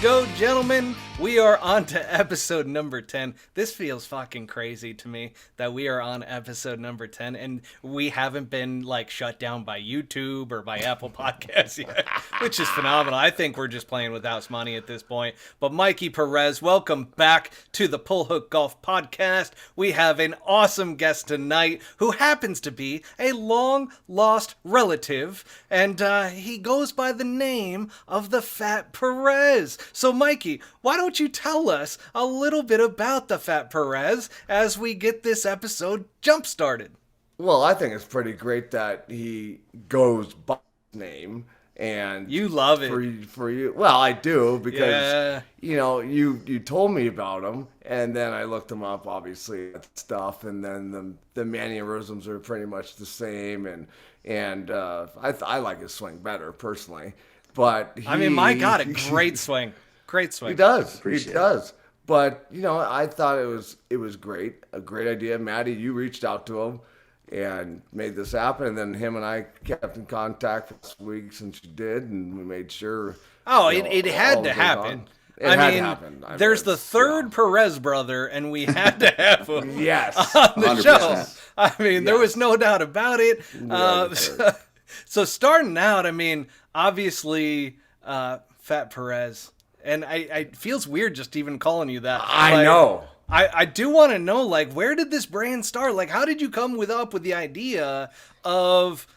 go, gentlemen. We are on to episode number 10. This feels fucking crazy to me that we are on episode number 10 and we haven't been like shut down by YouTube or by Apple Podcasts yet, which is phenomenal. I think we're just playing with house money at this point. But Mikey Perez, welcome back to the Pull Hook Golf Podcast. We have an awesome guest tonight who happens to be a long-lost relative, and he goes by the name of the Fat Perez. So, Mikey, why don't you tell us a little bit about the Fat Perez as we get this episode jump-started? Well, I think it's pretty great that he goes by his name. And you love it for you. Well, I do because you know you told me about him, and then I looked him up, obviously stuff, and then the mannerisms are pretty much the same, and I like his swing better personally. But I mean, my God, a great swing, great swing. He does, he does. But you know, I thought it was great, a great idea. Maddie, you reached out to him and made this happen, and then him and I kept in contact for this week since you did, and we made sure. Oh, it had to happen. There's the third Perez brother, and we had to have him on the 100%. Show. I mean, there was no doubt about it. So starting out, I mean, obviously, Fat Perez, and it feels weird just even calling you that. I know. I do want to know, like, where did this brand start? Like, how did you come up with the idea of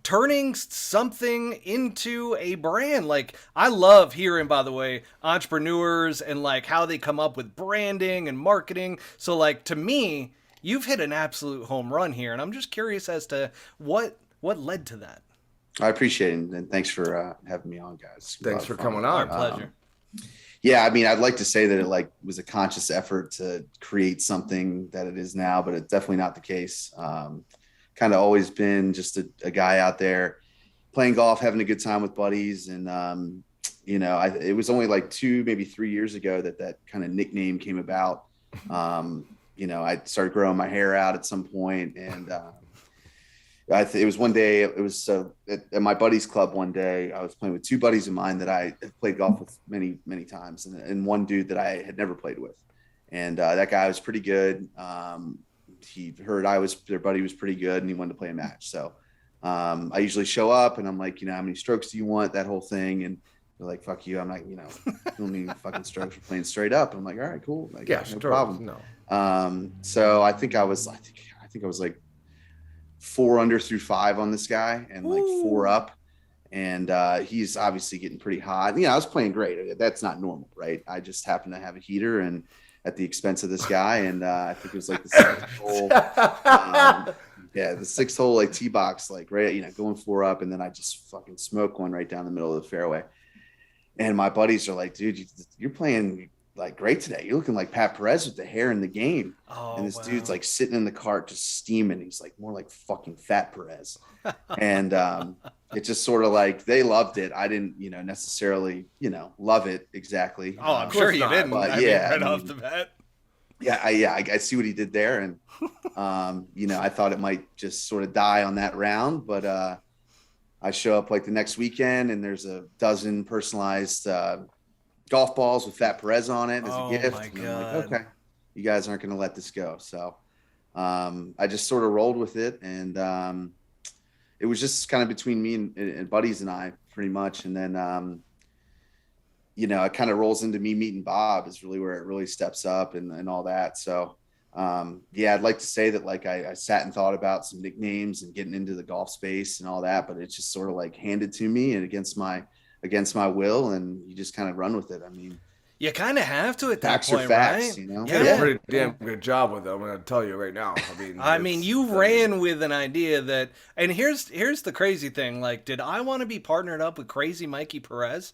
turning something into a brand? Like, I love hearing, by the way, entrepreneurs and, like, how they come up with branding and marketing. So, like, to me, you've hit an absolute home run here, and I'm just curious as to what led to that. I appreciate it, and thanks for having me on, guys. Thanks for coming on. Our pleasure. Yeah, I mean, I'd like to say that it was a conscious effort to create something that it is now, but it's definitely not the case. Kind of always been just a guy out there playing golf, having a good time with buddies. And, you know, it was only like 2, maybe 3 years ago that kind of nickname came about. You know, I started growing my hair out at some point, and it was one day, it was at my buddy's club one day, I was playing with 2 buddies of mine that I have played golf with many, many times, and one dude that I had never played with. And that guy was pretty good. He heard their buddy was pretty good, and he wanted to play a match. So I usually show up, and I'm like, you know, how many strokes do you want? That whole thing. And they're like, fuck you. I'm like, you know, you don't need fucking strokes for playing straight up. And I'm like, all right, cool. Like, yeah, no problem. No. So I think I was like 4 under through 5 on this guy, and like 4 up, and he's obviously getting pretty hot. You know, I was playing great. That's not normal, right? I just happened to have a heater and at the expense of this guy, and I think it was like the 6th hole. The 6th hole, like tee box, like right, you know, going 4 up, and then I just fucking smoke one right down the middle of the fairway. And my buddies are like, dude, you're playing like great today. You're looking like Pat Perez with the hair in the game. And this dude's like sitting in the cart just steaming. He's like more like fucking Fat Perez. And it just sort of like, they loved it. I didn't, you know, necessarily, you know, love it exactly. Oh, I'm sure you didn't. But off the bat. I see what he did there. And, you know, I thought it might just sort of die on that round, but I show up like the next weekend, and there's a dozen personalized golf balls with Fat Perez on it as a gift. My and God. I'm like, okay, you guys aren't going to let this go. So I just sort of rolled with it, and it was just kind of between me and buddies and I pretty much. And then, you know, it kind of rolls into me meeting Bob is really where it really steps up and all that. So I'd like to say that like I sat and thought about some nicknames and getting into the golf space and all that, but it's just sort of like handed to me and against my will, and you just kind of run with it. I mean, you kind of have to at that facts point, are facts, right? you know? You did a pretty damn good job with it. I'm going to tell you right now. I mean, you ran with an idea that, and here's the crazy thing. Like, did I want to be partnered up with Crazy Mikey Perez?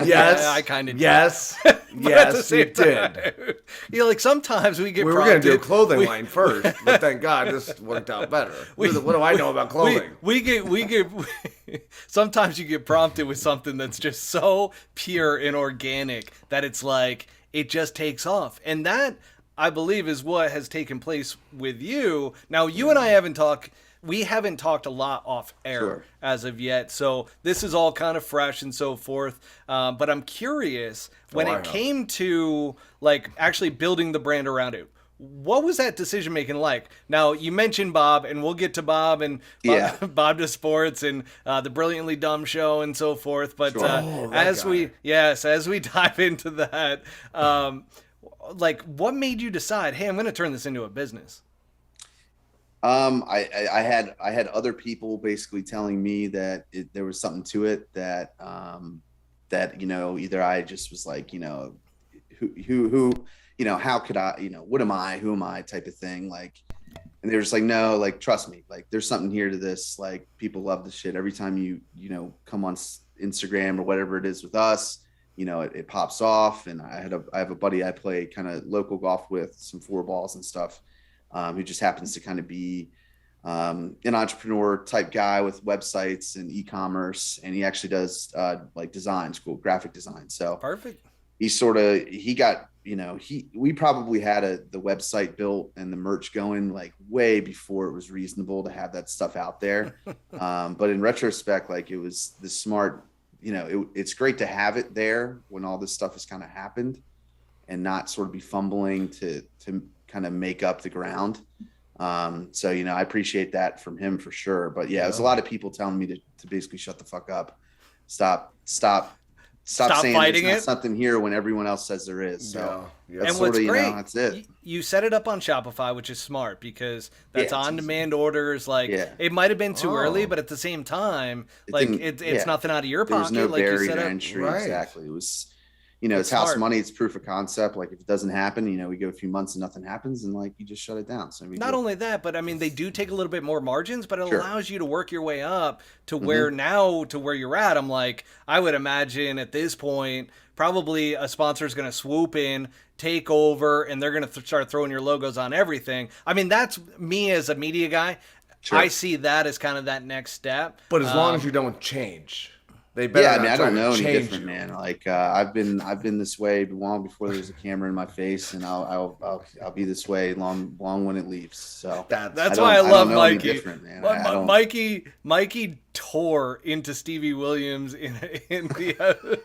Yes, I kind of did. Yes, yes, you did. You know, like sometimes we get. We were going to do a clothing line first, but thank God this worked out better. What do I know about clothing? We get. Sometimes you get prompted with something that's just so pure and organic that it's like it just takes off, and that I believe is what has taken place with you. Now, you and I haven't talked we haven't talked a lot off air Sure. as of yet, so this is all kind of fresh and so forth. But I'm curious, when I it know. came to like actually building the brand around it, what was that decision making like? Now you mentioned Bob, and we'll get to Bob and Yeah. Bob to Sports and the Brilliantly Dumb Show and so forth. But Sure. Oh, that as guy. as we dive into that, like what made you decide, hey, I'm going to turn this into a business? I had other people basically telling me that there was something to it, that that either I just was like, who how could I, what am I, who am I type of thing, like, and they were just like, no, like, trust me, like, there's something here to this, like, people love this shit. Every time you come on Instagram or whatever it is with us, it pops off. And I have a buddy I play kind of local golf with, some 4-balls and stuff, who just happens to kind of be an entrepreneur type guy with websites and e-commerce, and he actually does like design school, graphic design. So Perfect. he got, we probably had the website built and the merch going like way before it was reasonable to have that stuff out there. But in retrospect, like, it was the smart, it's great to have it there when all this stuff has kind of happened and not sort of be fumbling to kind of make up the ground. So, I appreciate that from him for sure. But yeah, it was a lot of people telling me to basically shut the fuck up. Stop saying fighting there's not it. something here when everyone else says there is. So Yeah. that's And sort what's of, great, that's it. you set it up on Shopify, which is smart because that's Yeah, it's on-demand orders. Like, Yeah. it might have been too early, Oh. but at the same time, It like didn't- it's yeah. nothing out of your There was pocket. no Like you barrier set to up. entry. Right. Exactly. It was, That's it's house smart. money. It's proof of concept. Like, if it doesn't happen, we go a few months and nothing happens, and like, you just shut it down. So Not only that, but I mean, they do take a little bit more margins, but it Sure. allows you to work your way up to where now to where you're at. I'm like, I would imagine at this point, probably a sponsor is going to swoop in, take over, and they're going to start throwing your logos on everything. I mean, that's me as a media guy. Sure. I see that as kind of that next step. But as long as you don't change, they better. Yeah, I not mean, I try don't to know any change different, you. man. Like, I've been this way long before there's a camera in my face, and I'll be this way long when it leaves. So That's I why I don't love know any Mikey. different, man. But I don't- Mikey tore into Stevie Williams in the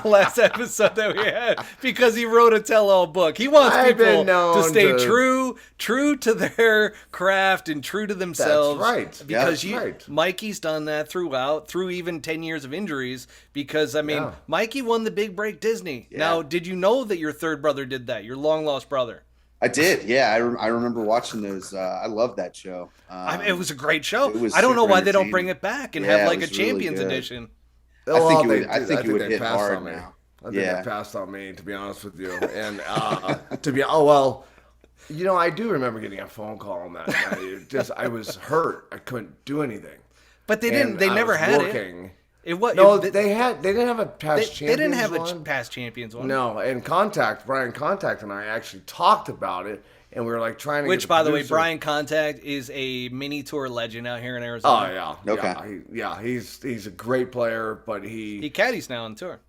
last episode that we had because he wrote a tell-all book. He wants I've people been known to stay to- true to their craft and true to themselves. right. Because That's right. Mikey's done that through even 10 years of injuries. Because I mean, Yeah. Mikey won the Big Break Disney. Yeah. Now, did you know that your third brother did that? Your long lost brother. I did. Yeah, I remember watching those. I love that show. I mean, it was a great show. it was I don't know super why they don't entertaining. bring it back and Yeah, have it like a was really Champions good. Edition. I think it they would- I did. think it would they hit passed hard on me. now. I think Yeah. they passed on me, to be honest with you. And I do remember getting a phone call on that. I was hurt. I couldn't do anything. But they And didn't. They I never was had it. working. It was No, it, they didn't have a past they didn't have champions a one. past champions one. No, and Brian Contact and I actually talked about it, and we were like trying to. Which, get the by the way, producer- Brian Contact is a mini tour legend out here in Arizona. Oh yeah, Okay. He's a great player, but He caddies now on tour.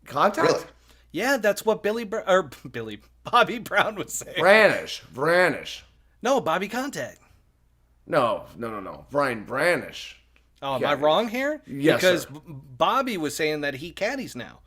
Contact Really? Yeah, that's what Bobby Brown was saying. Branish. No, Bobby Contact. No. Brian Branish. Oh, am I wrong here? Yes, because sir. Bobby was saying that he caddies now.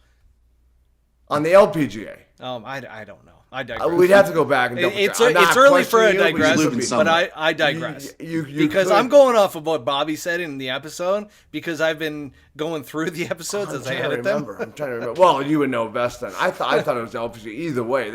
On the LPGA. I don't know. I digress. We'd have to go back and double It's check. I'm not early for a questioning you, but digress, lubing but somewhere. I digress. You because could- I'm going off of what Bobby said in the episode because I've been going through the episodes I'm as I trying to edit them. remember. I'm trying to remember. Well, you would know best then. I thought it was LPGA. Either way,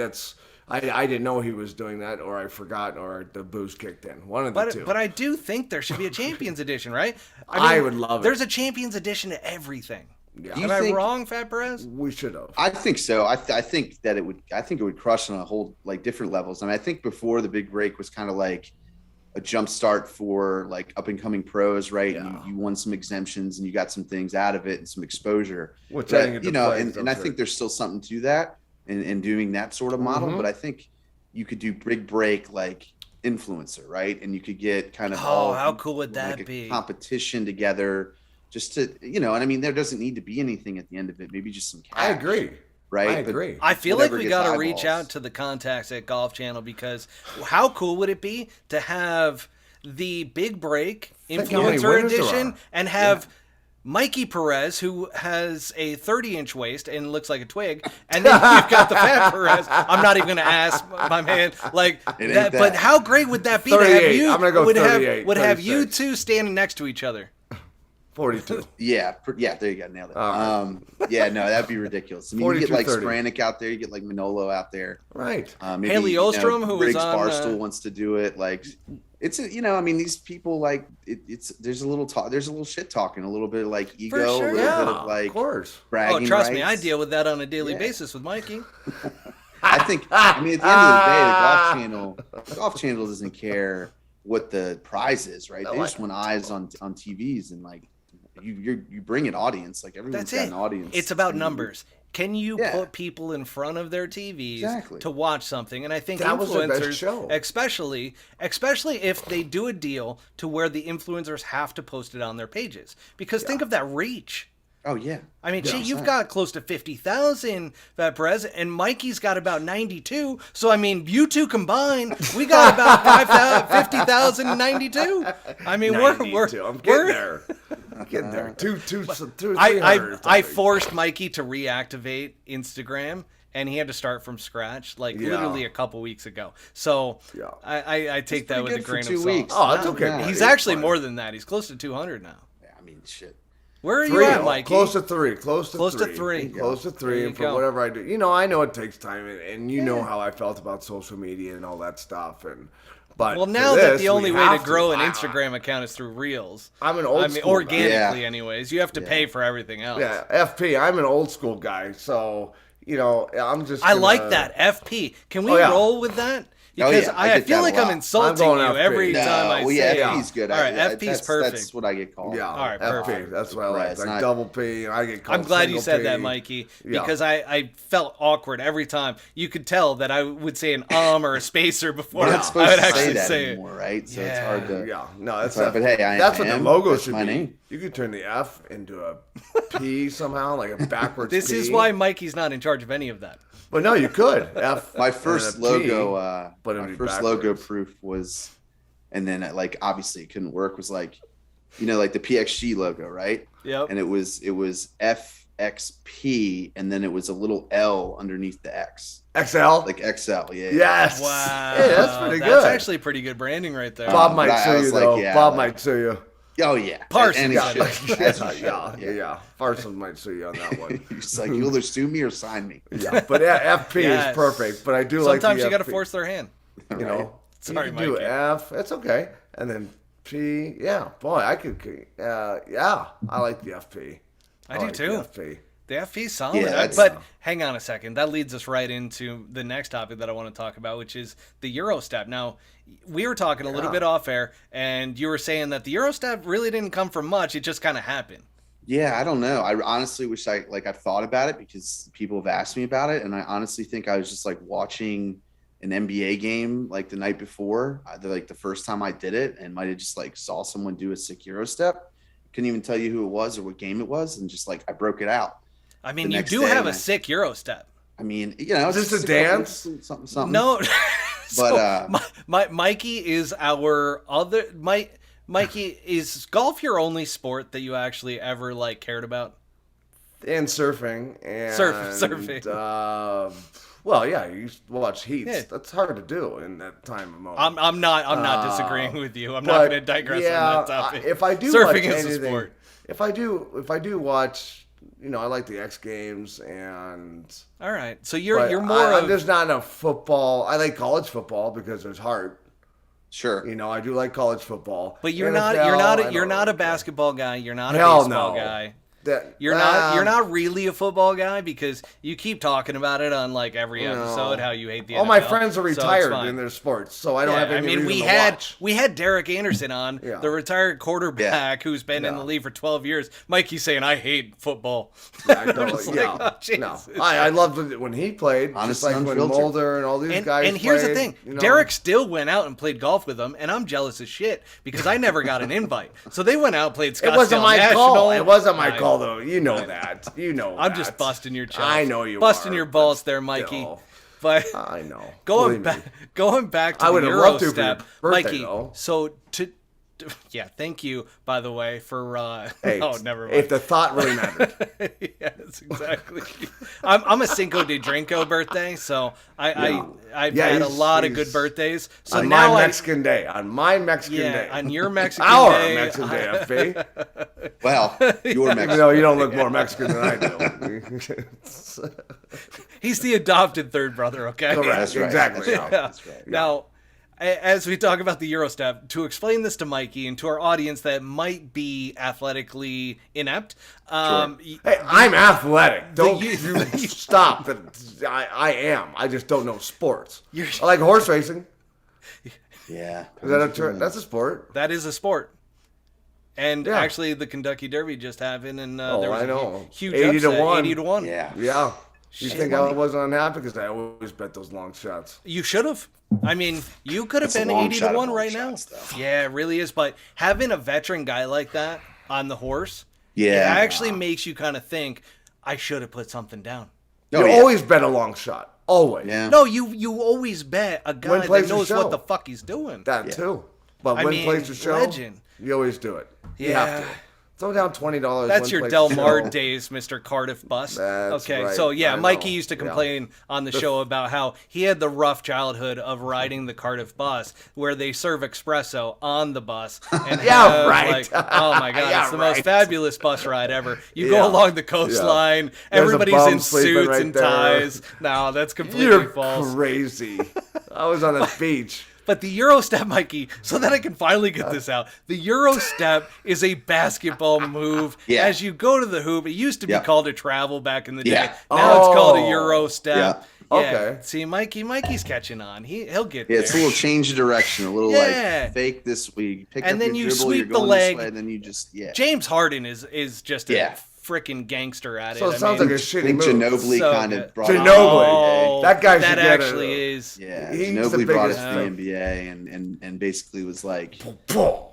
I didn't know he was doing that, or I forgot, or the booze kicked in. One of the two. But I do think there should be a Champions Edition, right? I would love it. There's a Champions Edition to everything. Yeah. Am I wrong, Fat Perez? We should have. I think so. I think that it would. I think it would crush on a whole like different levels. I mean, I think before the big break was kind of like a jump start for like up and coming pros, right? Yeah. And you won some exemptions and you got some things out of it and some exposure. Which But, I think and I think there's still something to that and doing that sort of model. Mm-hmm. But I think you could do big break like influencer, right? And you could get kind of How cool would that like a be? competition together. Just to, and I mean, there doesn't need to be anything at the end of it. Maybe just some cash. I agree. Right? I But agree. I feel like whatever we gets got to reach eyeballs. out to the contacts at Golf Channel because how cool would it be to have the big break Think how many influencer winners there edition are. and have Mikey Perez, who has a 30-inch waist and looks like a twig, and then you've got the Fat Perez. I'm not even going to ask my man that. But how great would that be to have 38. you? I'm gonna go 38, Would have you 36. two standing next to each other? 42. Yeah, there you go, nailed it. Right. Yeah, no, that'd be ridiculous. I mean, you get like 42-30. Spiranac out there, you get like Manolo out there. Right. Maybe, Haley Ostrom, who was Briggs on, Barstool wants to do it. Like, it's I mean, these people like there's a little talk, there's a little shit talking, a little bit of like ego, sure, a little yeah, bit of like of course. bragging. Oh, trust me, I rights. deal with that on a daily basis with Mikey. I think. I mean, at the end of the day, the Golf Channel doesn't care what the prize is, right? They just want eyes on TVs and like you bring an audience. Like everyone's That's got it. an audience. It's about numbers. Can you Yeah. put people in front of their TVs Exactly. to watch something? And I think That was their best influencers, show. especially if they do a deal to where the influencers have to post it on their pages, because think of that reach. Oh yeah. I mean, gee, you've 100%. got close to 50,000, Fat Perez, and Mikey's got about 92. So, I mean, you two combined, we got about 50,000 and 92. I mean, we're I'm getting there. I'm getting there. Two, I forced Mikey to reactivate Instagram, and he had to start from scratch, like literally a couple weeks ago. So Yeah. I take that with a good for grain 2 of weeks. salt. Oh, that's okay. Yeah. He's It's actually fine. more than that. He's close to 200 now. Yeah, I mean, shit. Where are you Three, at, Mikey? close to three. Close to Close to three. three. Close to There three. you And for go. whatever I do, you know, I know it takes time, and you know how I felt about social media and all that stuff. But Well, for now that this, the only we way to have grow an I- Instagram account is through Reels. I'm an old school guy. organically, Yeah. anyways. You have to pay for everything else. Yeah, FP. I'm an old school guy, so you know, I'm just. I gonna- like that. FP. Can we Oh, yeah. roll with that? Oh, Because yeah, I I get feel that a like I'm lot. insulting I'm you going every FP. time I well, say yeah, it. FP's good. All right, Yeah, FP's that's perfect. what I get called. Yeah, All right, FP. perfect. That's what I like. It's Like not- double P. I get called. I'm glad you single said P. that, Mikey, Yeah. because I felt awkward every time. You could tell that I would say an or a spacer before We're I not supposed would to say actually that say it. anymore, right? So it's Yeah. hard to. Yeah, no, that's But hey, that's I what the am. logo That's should my be. name. You could turn the F into a P somehow, like a backwards This P. is why Mikey's not in charge of any of that. But no, you could. F. My and first a P, logo, but it'd my be first logo backwards. proof was, and then like obviously it couldn't work. Was like, like the PXG logo, right? Yep. And it was FXP, and then it was a little L underneath the X, XL. like XL. Yeah. Yes. Wow. Hey, that's pretty good. That's actually pretty good branding right there. Bob But might I sue was you like, though. yeah, Bob like- might sue you. Oh yeah. Parsons And he got should. it. As he should. Yeah. Parsons might sue you on that one. He's like, you either sue me or sign me. Yeah, but FP Yes. is perfect. But I do like the Sometimes you got to FP. force their hand. You know, Sorry, you can do Mikey. F. It's okay, and then P. Yeah, boy, I could. Yeah, I like the FP. I do like too. The FP. The FP's solid. Yeah, that's- But hang on a second. That leads us right into the next topic that I want to talk about, which is the Euro step. Now, we were talking a little bit off air, and you were saying that the Euro step really didn't come from much. It just kind of happened. Yeah, I don't know. I honestly wish I thought about it because people have asked me about it, and I honestly think I was just like watching an NBA game like the night before, like the first time I did it, and might have just like saw someone do a sick Euro step. Couldn't even tell you who it was or what game it was, and just like I broke it out. I mean, The you next do day, have a man. sick Euro step. I mean, Is this just a dance? Something. No. But, Mikey is our other... Mikey, is golf your only sport that you actually ever like cared about? And surfing and Surfing. Well, yeah, you watch heats. Yeah. That's hard to do in that time of moment. I'm not disagreeing with you. I'm not But, going to digress yeah, on that topic. If I do Surfing watch is a anything, sport. if I do watch, I like the X Games and. All right, so but you're more of there's not enough football. I like college football because there's heart. sure. I do like college football. but you're NFL, not a basketball guy. You're not a Hell baseball no. guy. That, You're not really a football guy because you keep talking about it on like every episode how you hate the All NFL. my friends are so it's retired fine. in their sports, so I don't Yeah, have any I mean, reason we to had watch. we had Derek Anderson on, Yeah. the retired quarterback who's been in Yeah. the league for 12 years. Mikey's saying I hate football. I I'm don't, just like, yeah, oh, no. Jesus. I loved it when he played, just Honestly, like when unfiltered. Mulder and all these guys And here's the played, thing, Derek still went out and played golf with them, and I'm jealous as shit because I never got an invite. So they went out and played Scottsdale It wasn't my National. call. It wasn't my I- call, though. You know that. You know I'm that. just busting your chops. I know you busting are, your but balls there, Mikey. still. But I know. going back to I the would have Euro loved to for step, your birthday, Mikey. though. So yeah, thank you, by the way, for Hey, oh, never mind. if the thought really mattered. Yes, exactly. I'm a Cinco de Drinko birthday, so I've had a lot of good birthdays. So on now my Mexican day. On my Mexican day. on your Mexican Our day, Mexican day, FB. Well, you're Even Mexican. though you don't look more Mexican than I do. he's the adopted third brother. Okay, Correct. That's right. Exactly. That's right. That's right. Now, as we talk about the Euro step, to explain this to Mikey and to our audience that might be athletically inept, Hey, I'm athletic. Don't you stop. I am. I just don't know sports. I like horse racing. Yeah. Is that that's a sport? that is a sport. And Yeah. actually, the Kentucky Derby just happened, and there was I a know. huge 80 to upset, 1. 80-1. Yeah. Yeah. You Shit, think I wasn't unhappy because I always bet those long shots. You should have. I mean, you could have That's a been long 80 shot to of 1 long right shots, now. though. Yeah, it really is. But having a veteran guy like that on the horse, Yeah. it actually makes you kind of think, I should have put something down. Oh, You yeah. always bet a long shot. Always. Yeah. No, you always bet a guy Win, that place, or knows show. what the fuck he's doing. That too. But I when mean, place to show, legend. you always do it. You Yeah. have to. Throw down $20. That's win, your place, Del to Mar show. days, Mr. Cardiff Bus. That's Okay, right. so yeah, I Mikey know. used to Yeah. complain on the show about how he had the rough childhood of riding the Cardiff Bus, where they serve espresso on the bus. And Yeah, have, right. like, oh my god, Yeah, it's the right. most fabulous bus ride ever. You Yeah. go along the coastline, There's a everybody's bum in sleeping suits right and there. ties. No, that's completely You're false. crazy. I was on the beach. But the Euro step, Mikey, so that I can finally get this out. The Euro step is a basketball move. Yeah. As you go to the hoop, it used to be Yeah. called a travel back in the day. Yeah. Now it's called a Oh. Euro step. Yeah. Okay. See, Mikey's catching on. He'll get Yeah, there. it's a little change of direction, a little Yeah. like fake this week, pick And up then your you dribble, sweep you're the going leg. this way, and then you just James Harden is just a Yeah. freaking gangster at So it. it sounds like a shitty I think move. Ginobili So kind good. of brought Ginobili. Oh, That guy should that get a- actually is. Yeah, He's the Ginobili brought us biggest- to the NBA and basically was like, you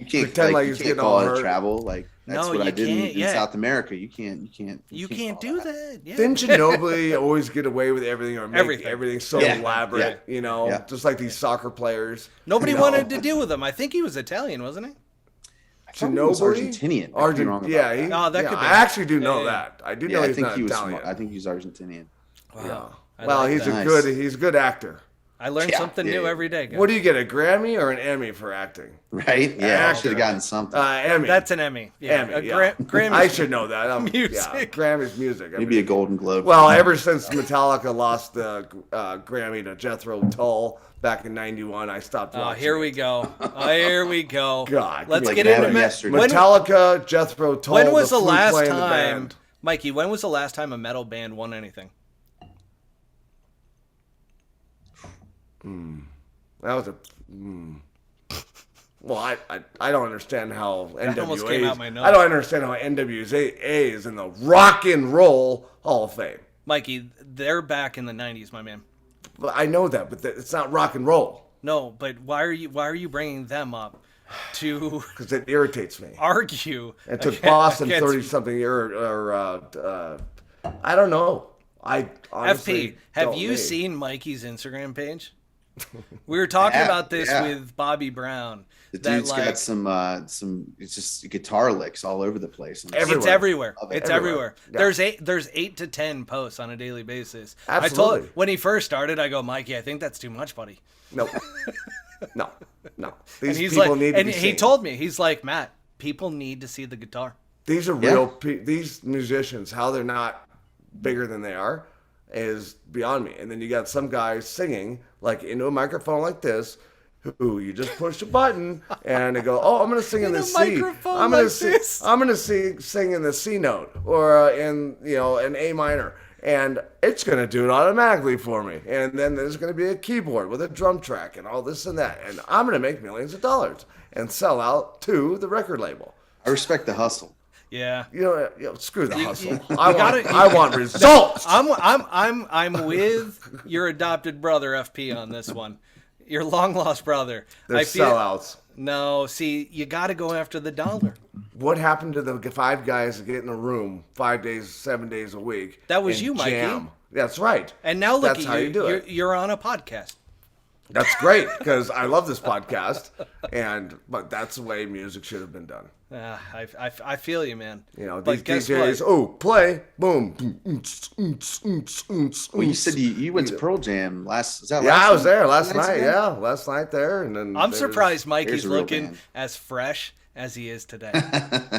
You can't pretend like you he's can't getting call all it hurt. travel. Like that's No, what I you did in can't, yeah. South America. You can't You can't call do that. Yeah. Didn't Ginobili always get away with everything or make everything so Yeah. elaborate? Yeah. You know, Yeah. just like these soccer players. Nobody You know? wanted to deal with him. I think he was Italian, wasn't he? I thought he was Ginobili? Argentinian. I could be wrong about Yeah, that. Oh, that could be. I actually do know Yeah. that. I do Yeah, know I he's think not he was. Italian. I think he's Argentinian. Yeah. I Well, like he's that. he's a good actor. I learned Yeah, something yeah, new yeah. every day, guys. What do you get, a Grammy or an Emmy for acting? Right? Yeah, I Actor. should have gotten something. Emmy. That's an Emmy. Yeah, Emmy. a Yeah. Grammy. I should know that. Yeah, Music. Grammy's music. I Maybe mean, a Golden Globe. well, ever since Metallica lost the Grammy to Jethro Tull back in '91, I stopped Oh, watching. here we go. Oh, here we go. God, Let's like get it into happened it. yesterday. When, Metallica, Jethro Tull. when was the Flute last playing the time, band. Mikey? When was the last time a metal band won anything? That was a. Well, I don't understand how That almost came out my NWA. nose. I don't understand how NWA is in the Rock and Roll Hall of Fame. Mikey, they're back in the '90s, my man. Well, I know that, but it's not rock and roll No, but why are you bringing them up to because it irritates me. argue? It took against- Boston against 30-something year, I don't know. I honestly FP, have don't you know. seen Mikey's Instagram page? We were talking about this yeah. with Bobby Brown. The that, dude's like, got some. It's just guitar licks all over the place. And Everywhere. It's everywhere. Love it. It's Everywhere. everywhere. Yeah. There's 8 to 10 posts on a daily basis. I Absolutely. told when he first started, I go, Mikey, I think that's too much, buddy. No, no. And These he's people like, need to and be he seen. told me, he's like, Matt, people need to see the guitar. These are Yeah. real. These musicians, how they're not bigger than they are, is beyond me. And then you got some guys singing like into a microphone like this, who you just push a button and they go, "Oh, I'm going to sing in In the a C. microphone I'm going like to this." sing. I'm going to sing in the C note or in an A minor." And it's going to do it automatically for me. And then there's going to be a keyboard with a drum track and all this and that. And I'm going to make millions of dollars and sell out to the record label. I respect the hustle. Yeah. Screw the hustle. you I want results. I'm with your adopted brother FP on this one. Your long lost brother. They're sellouts. No, see, you got to go after the dollar. What happened to the 5 guys that get in a room 5 days, 7 days a week? That was and you, Mikey. jam? That's right. And now look That's at how you. you do it. You're on a podcast. That's great because I love this podcast, but that's the way music should have been done. I feel you, man. You know, But these guess DJs. what? Oh, play, boom. Well, you said you went to Pearl Jam last. Was that Yeah, last I was night? there last Nights night. ago? Yeah, last night there, and then I'm surprised There's Mikey's a real looking band. as fresh as he is today.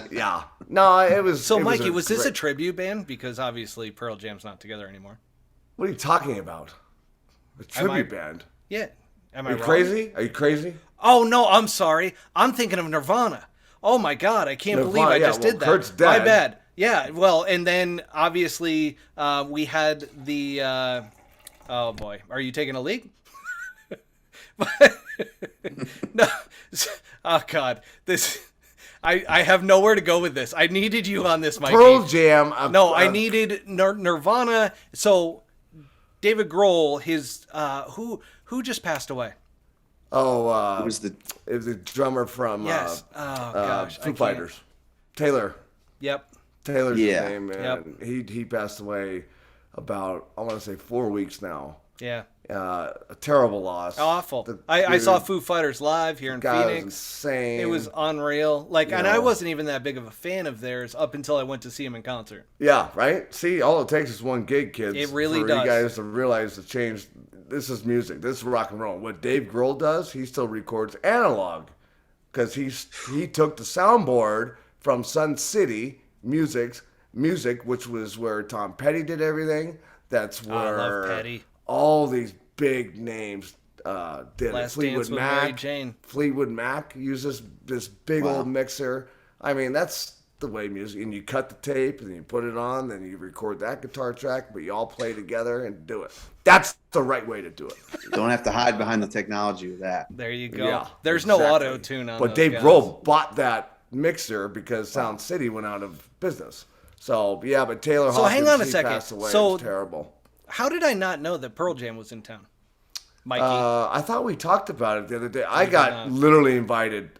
Yeah, no, it was. So, it Mikey, was this a great- tribute band? Because obviously Pearl Jam's not together anymore. What are you talking about? A tribute band? Yeah. Am I Are you wrong? crazy? Are you crazy? Oh, no, I'm sorry. I'm thinking of Nirvana. Oh, my God. I can't believe I just did that. Kurt's dead. My bad. Yeah, well, and then obviously we had the... oh, boy. Are you taking a leak? No. Oh, God. This... I have nowhere to go with this. I needed you on this, Mikey. Pearl Jam. No, I needed Nirvana. So, David Grohl, his... who just passed away? Oh, It was the it was the drummer from Yes. Oh, gosh. I Foo can't- Fighters. Taylor. Yep. Taylor's Yeah. his name, man. Yep. He passed away about, I want to say 4 weeks now. Yeah. A terrible loss. Awful. The I saw dude- Foo Fighters live here in guy was Phoenix. insane. It was unreal. Like, and I know. wasn't even that big of a fan of theirs up until I went to see him in concert. Yeah, right? See, all it takes is one gig, kids. It really for does. you guys to realize the change. This is music. This is rock and roll. What Dave Grohl does, he still records analog because he took the soundboard from Sun City Music, which was where Tom Petty did everything. That's I love where Petty. all these big names did Last it. Dance with Mary Jane. Fleetwood Mac uses this big old mixer. I mean, that's the way music. And you cut the tape, and you put it on, then you record that guitar track, but you all play together and do it. That's the right way to do it. don't have to hide behind the technology with that. There you go. Yeah, There's no exactly. auto tune on But those Dave guys. Grohl bought that mixer because Sound City went out of business. So yeah, but Taylor So Hawkins, hang on a he second. passed away. So- It was terrible. How did I not know that Pearl Jam was in town? Mikey. I thought we talked about it the other day. I did got not. literally invited,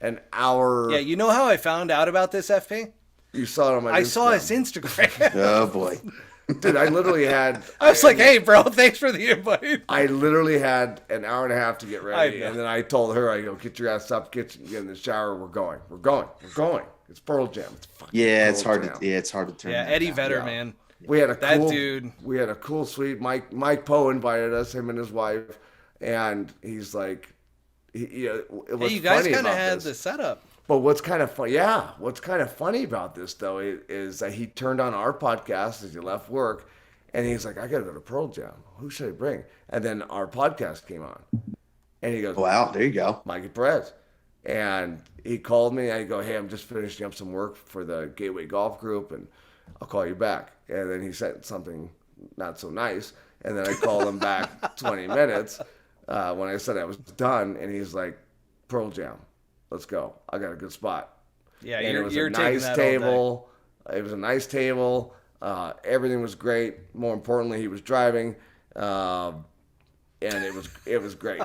an hour. Yeah, you know how I found out about this, FP? You saw it on my I saw his Instagram. Instagram. Oh boy. Dude, I literally had. I was like, hey, bro, thanks for the invite. I literally had an hour and a half to get ready, I know. and then I told her, I go, get your ass up, get in the shower. We're going. It's Pearl Jam. It's fucking Yeah, it's Pearl hard Jam. to. Yeah, it's hard to turn. Yeah, that Eddie down. Vedder, Yeah. man. We had a That cool dude. We had a cool suite. Mike Poe invited us, him and his wife, and he's like, it Hey, was you guys funny kind of about had this. the setup. But what's kind of funny, what's kind of funny about this though is that he turned on our podcast as he left work, and he's like, I gotta go to Pearl Jam. Who should I bring? And then our podcast came on, and he goes, Wow, there you go. Mikey Perez. And he called me. I go, hey, I'm just finishing up some work for the Gateway Golf Group, and I'll call you back. And then he sent something not so nice. And then I called him back 20 minutes when I said I was done. And he's like, Pearl Jam, let's go. I got a good spot. Yeah, And it was you're a taking nice that all day. table. It was a nice table. Everything was great. More importantly, he was driving. And it was great.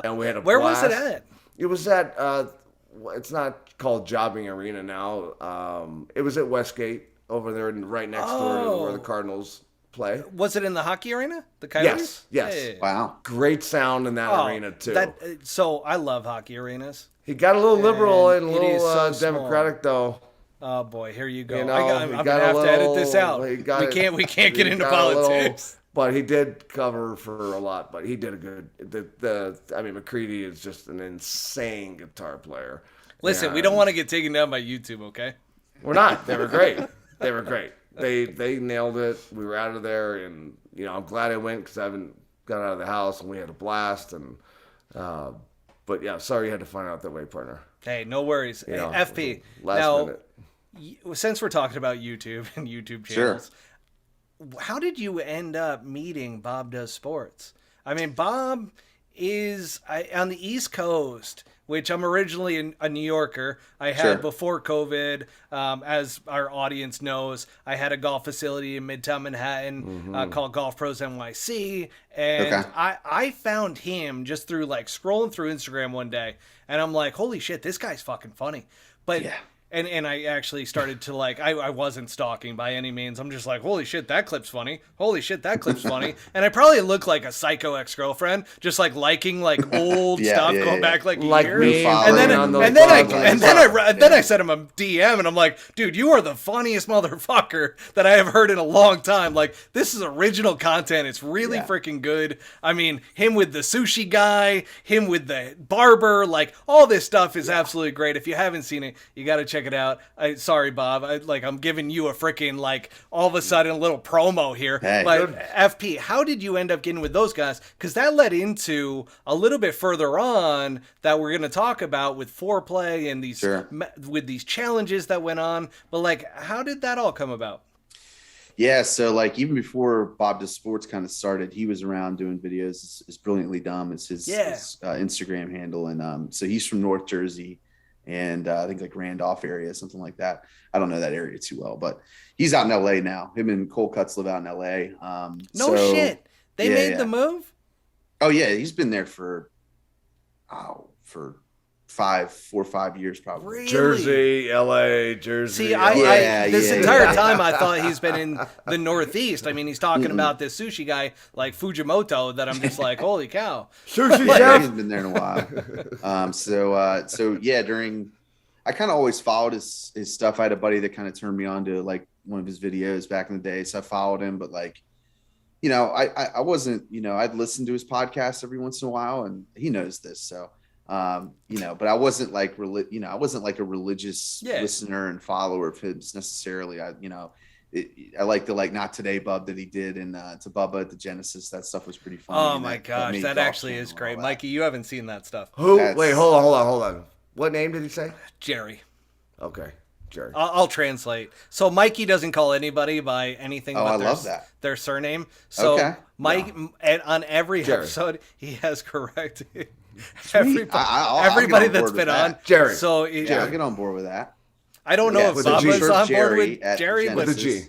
And we had a Where was blast. it at? It was at it's not called Jobbing Arena now. It was at Westgate over there, right next door to where the Cardinals play. Was it in the hockey arena? The Coyotes? Yes. Hey. Wow. Great sound in that arena too. So I love hockey arenas. He got a little liberal and a it is little so democratic though. Oh boy, here you go. You know, I'm he gonna got a have to edit this little- out. he We got it- can't get he into got a little- politics. But he did cover for a lot. But he did a good. McCready is just an insane guitar player. Listen, we And- don't want to get taken down by YouTube, okay? We're not. They were great. They were great. They nailed it. We were out of there, and I'm glad I went because I haven't got out of the house, and we had a blast. And but yeah, sorry you had to find out that way, partner. Hey, no worries. Hey, know, FP. Last Now, minute. since we're talking about YouTube and YouTube channels, how did you end up meeting Bob Does Sports? I mean, Bob is on the East Coast, which I'm originally a New Yorker. I had before COVID, as our audience knows, I had a golf facility in Midtown Manhattan called Golf Pros NYC. And I found him just through like scrolling through Instagram one day. And I'm like, holy shit, this guy's fucking funny. But And I actually started to like, I wasn't stalking by any means. I'm just like, holy shit, that clip's funny. Holy shit, that clip's funny. And I probably look like a psycho ex-girlfriend, just like liking like old stuff going back like a year. Me And then I sent him a DM and I'm like, dude, you are the funniest motherfucker that I have heard in a long time. Like, this is original content. It's really freaking good. I mean, him with the sushi guy, him with the barber, like all this stuff is absolutely great. If you haven't seen it, you got to check it out. Sorry, Bob. I'm giving you a freaking like all of a sudden a little promo here. Hey. But FP, how did you end up getting with those guys? Because that led into a little bit further on that we're going to talk about with foreplay and these with these challenges that went on. But like, how did that all come about? Yeah, so like even before Bob Does Sports kind of started, he was around doing videos. It's Brilliantly Dumb is his Instagram handle, and so he's from North Jersey. And I think like Randolph area, something like that. I don't know that area too well, but he's out in LA now. Him and Cole Cuts live out in LA. No shit. They made the move? Oh yeah. He's been there for 4 or 5 years probably. Really? Jersey, LA, Jersey. See, this entire time I thought he's been in the Northeast. I mean, he's talking about this sushi guy like Fujimoto that I'm just like, holy cow. Sushi chef. He's been there in a while. So yeah, I kind of always followed his stuff. I had a buddy that kind of turned me on to like one of his videos back in the day. So I followed him, but like, you know, I wasn't, you know, I'd listen to his podcast every once in a while, and he knows this. So, you know, but I wasn't like, I wasn't like a religious listener and follower of his necessarily. I like the like Not Today Bub that he did and to Bubba at the Genesis. That stuff was pretty funny. Oh my gosh, that actually is great. Mikey, you haven't seen that stuff. Wait, hold on. What name did he say? Jerry. Okay. Jerry. I'll translate. So Mikey doesn't call anybody by anything but their surname. So Mike, on every episode, he has corrected everybody that's been on. Jerry. So I'll get on board with that. I don't know if Bubba's on board with Jerry, with a G.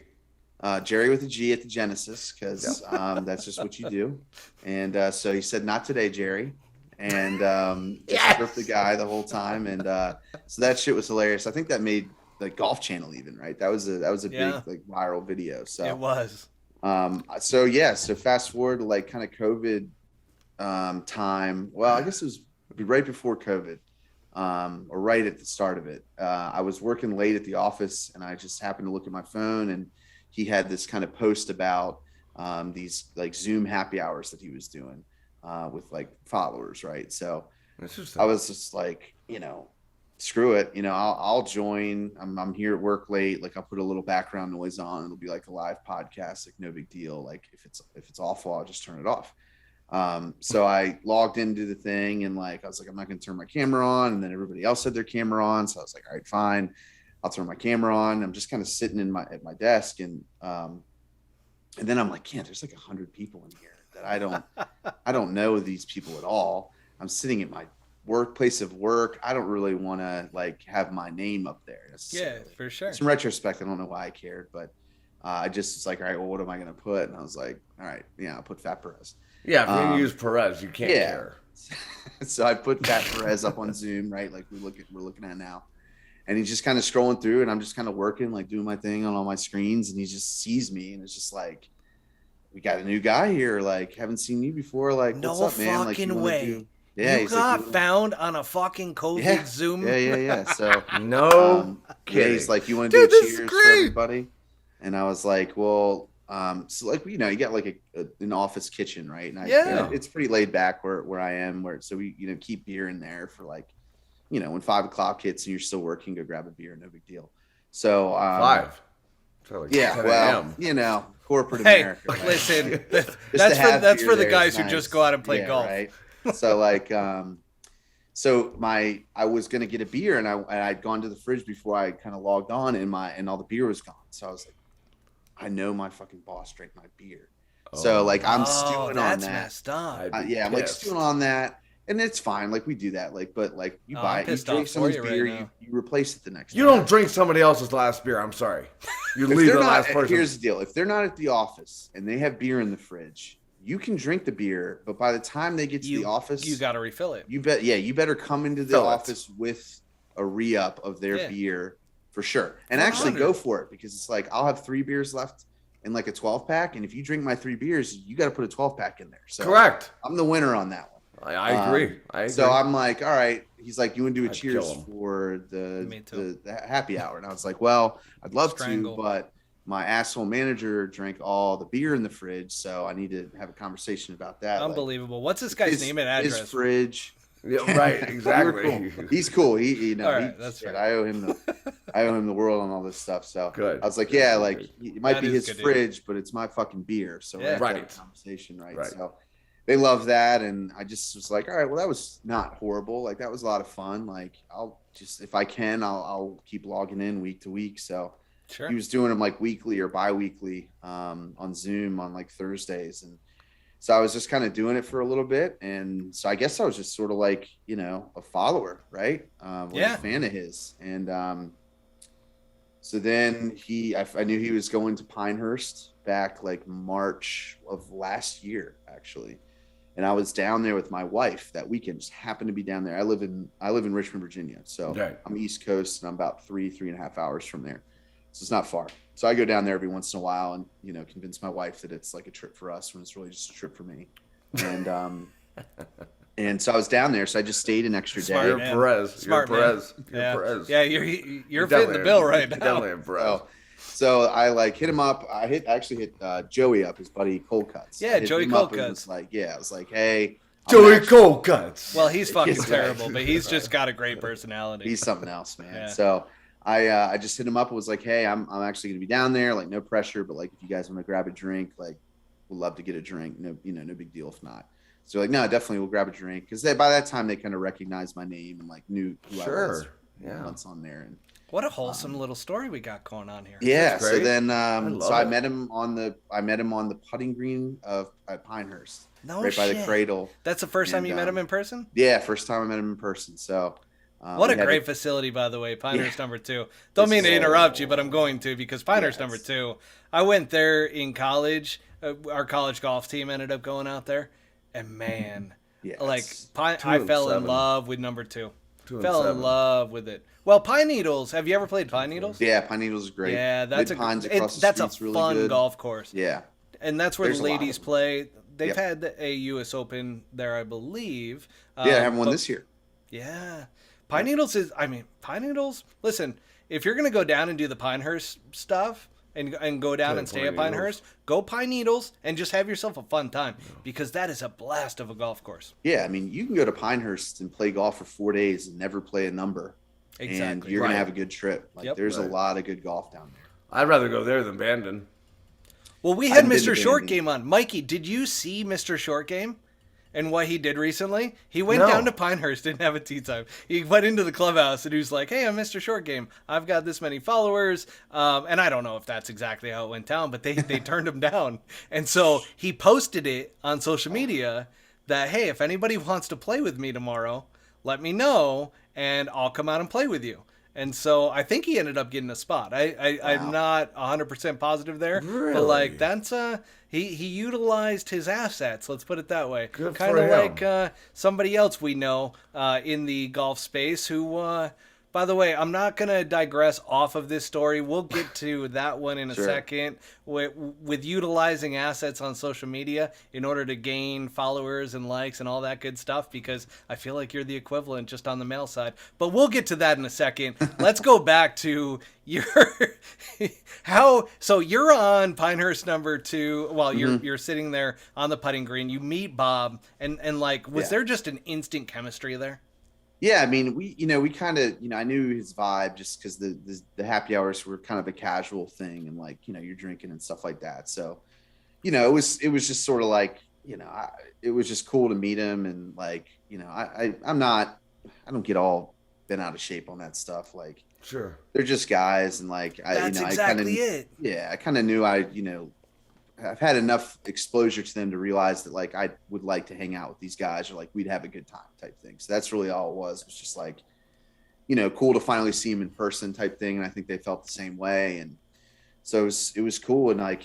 Jerry with a G at the Genesis, because that's just what you do. And so he said, "Not today, Jerry." And just ripped the guy the whole time. And so that shit was hilarious. I think that made the Golf Channel even, right? That was a big like viral video. So it was. So fast forward to like kind of COVID time. Well, I guess it was right before COVID, or right at the start of it. I was working late at the office, and I just happened to look at my phone, and he had this kind of post about these like Zoom happy hours that he was doing with like followers, right? So I was just like, you know, screw it, you know, I'll join. I'm here at work late. Like I'll put a little background noise on. It'll be like a live podcast, like no big deal. Like if it's awful, I'll just turn it off. So I logged into the thing, and like I was like, I'm not gonna turn my camera on. And then everybody else had their camera on, so I was like, all right, fine, I'll turn my camera on. I'm just kind of sitting at my desk, and then I'm like, there's like 100 people in here that I don't know these people at all. I'm sitting at my workplace of work. I don't really want to like have my name up there. Yeah, for sure. In retrospect, I don't know why I cared, but I just was like, all right, well, what am I going to put? And I was like, all right, I'll put Fat Perez. Yeah, if you use Perez, you can't care. So I put Fat Perez up on Zoom, right? Like we're looking at now. And he's just kind of scrolling through, and I'm just kind of working, like doing my thing on all my screens. And he just sees me, and it's just like, we got a new guy here. Like, haven't seen you before. Like, what's up, man? Like, fucking way. Yeah, you got found on a fucking COVID Zoom. Yeah. So no kidding. He's like, you want to do a cheers for everybody? And I was like, well, so like, you know, you got like an office kitchen, right? And it's pretty laid back where I am. So we, you know, keep beer in there for like, you know, when 5 o'clock hits and you're still working, go grab a beer, no big deal. So 5. So like well, you know, corporate America. Right? Listen, that's for the guys who just go out and play golf. Right. So like, I was gonna get a beer, and I'd gone to the fridge before I kind of logged on, and all the beer was gone. So I was like, I know my fucking boss drank my beer. So like I'm stewing on that. That's messed up. I'm like stewing on that. And it's fine. Like we do that. Like, but like you buy it, you drink someone's beer, you replace it the next day. You don't drink somebody else's last beer. I'm sorry. You leave the last person. Here's the deal. If they're not at the office and they have beer in the fridge, you can drink the beer, but by the time they get to the office, you got to refill it. You better come into the office with a re-up of their beer for sure. And actually go for it, because it's like, I'll have 3 beers left in like a 12 pack. And if you drink my 3 beers, you got to put a 12 pack in there. So correct. I'm the winner on that one. I agree. So I'm like, all right. He's like, you want to do a cheers for the happy hour? And I was like, well, I'd love to, but my asshole manager drank all the beer in the fridge, so I need to have a conversation about that. Unbelievable. Like, what's this guy's name and address? His fridge. Yeah, right. Exactly. Cool. He's cool. He that's right. I owe him the world on all this stuff. So good. I was like, yeah, like it might be his fridge, but it's my fucking beer. So we have to have a conversation, right? So they love that, and I just was like, all right, well, that was not horrible. Like, that was a lot of fun. Like, I'll just, if I can, I'll keep logging in week to week. So he was doing them like weekly or bi-weekly on Zoom on like Thursdays, and so I was just kind of doing it for a little bit. And so I guess I was just sort of like, you know, a follower, right? A fan of his. And so then I knew he was going to Pinehurst back like March of last year, actually. And I was down there with my wife that weekend, just happened to be down there. I live in Richmond, Virginia. So I'm East Coast, and I'm about 3.5 hours from there. So it's not far. So I go down there every once in a while and, you know, convince my wife that it's like a trip for us when it's really just a trip for me. And and so I was down there. So I just stayed an extra day. You're Perez. You're Perez. Yeah, you're fitting the bill right now. Definitely Perez. So I like hit him up. I actually hit Joey up, his buddy Cold Cuts. Yeah, Joey Cold Cuts. I was like, hey, Joey Cold Cuts. Well, he's fucking terrible, but he's just got a great personality. He's something else, man. Yeah. So I just hit him up and was like, hey, I'm actually gonna be down there. Like, no pressure, but like, if you guys want to grab a drink, like, we'd love to get a drink. No, no big deal if not. So like, no, definitely we'll grab a drink, because by that time they kind of recognized my name and like knew who I was. Once on there. And what a wholesome little story we got going on here. Yeah. So then, I met him on the putting green at Pinehurst. By the Cradle. That's the first time you met him in person? Yeah, first time I met him in person. So. What a great facility, by the way, Pinehurst number 2. Don't mean to interrupt you, but I'm going to, because Pinehurst number 2, I went there in college. Our college golf team ended up going out there, and man, I fell in love with number 2. Fell in love with it. Well, Pine Needles. Have you ever played Pine Needles? Yeah, Pine Needles is great. Yeah, that's a fun golf course. Yeah, and that's where the ladies play. They've had a U.S. Open there, I believe. Yeah, I have one this year. Yeah. Pine Needles, listen, if you're going to go down and do the Pinehurst stuff and go down and stay at Pinehurst, go Pine Needles and just have yourself a fun time, because that is a blast of a golf course. Yeah, I mean, you can go to Pinehurst and play golf for 4 days and never play a number. Exactly. And you're going to have a good trip. Like, there's a lot of good golf down there. I'd rather go there than Bandon. Well, we had Mr. Short Game on. Mikey, did you see Mr. Short Game? And what he did recently, he went down to Pinehurst, didn't have a tee time. He went into the clubhouse and he was like, hey, I'm Mr. Short Game. I've got this many followers. And I don't know if that's exactly how it went down, but they turned him down. And so he posted it on social media that, hey, if anybody wants to play with me tomorrow, let me know and I'll come out and play with you. And so I think he ended up getting a spot. I'm not 100% positive there. Really? But like, that's he utilized his assets, let's put it that way. Good kind for of him. like somebody else we know in the golf space who by the way, I'm not going to digress off of this story. We'll get to that one in a second. With utilizing assets on social media in order to gain followers and likes and all that good stuff, because I feel like you're the equivalent just on the male side. But we'll get to that in a second. Let's go back to your so you're on Pinehurst number 2. Well, you're sitting there on the putting green. You meet Bob, and like, was there just an instant chemistry there? Yeah, I mean, we kind of, I knew his vibe just because the happy hours were kind of a casual thing, and like, you're drinking and stuff like that. So, it was just sort of like, it was just cool to meet him, and like, I don't get all bent out of shape on that stuff. Like, they're just guys, and like, I kind of knew I've had enough exposure to them to realize that like I would like to hang out with these guys, or like we'd have a good time type thing. So that's really all it was. It was just like, cool to finally see him in person type thing. And I think they felt the same way. And so it was cool. And like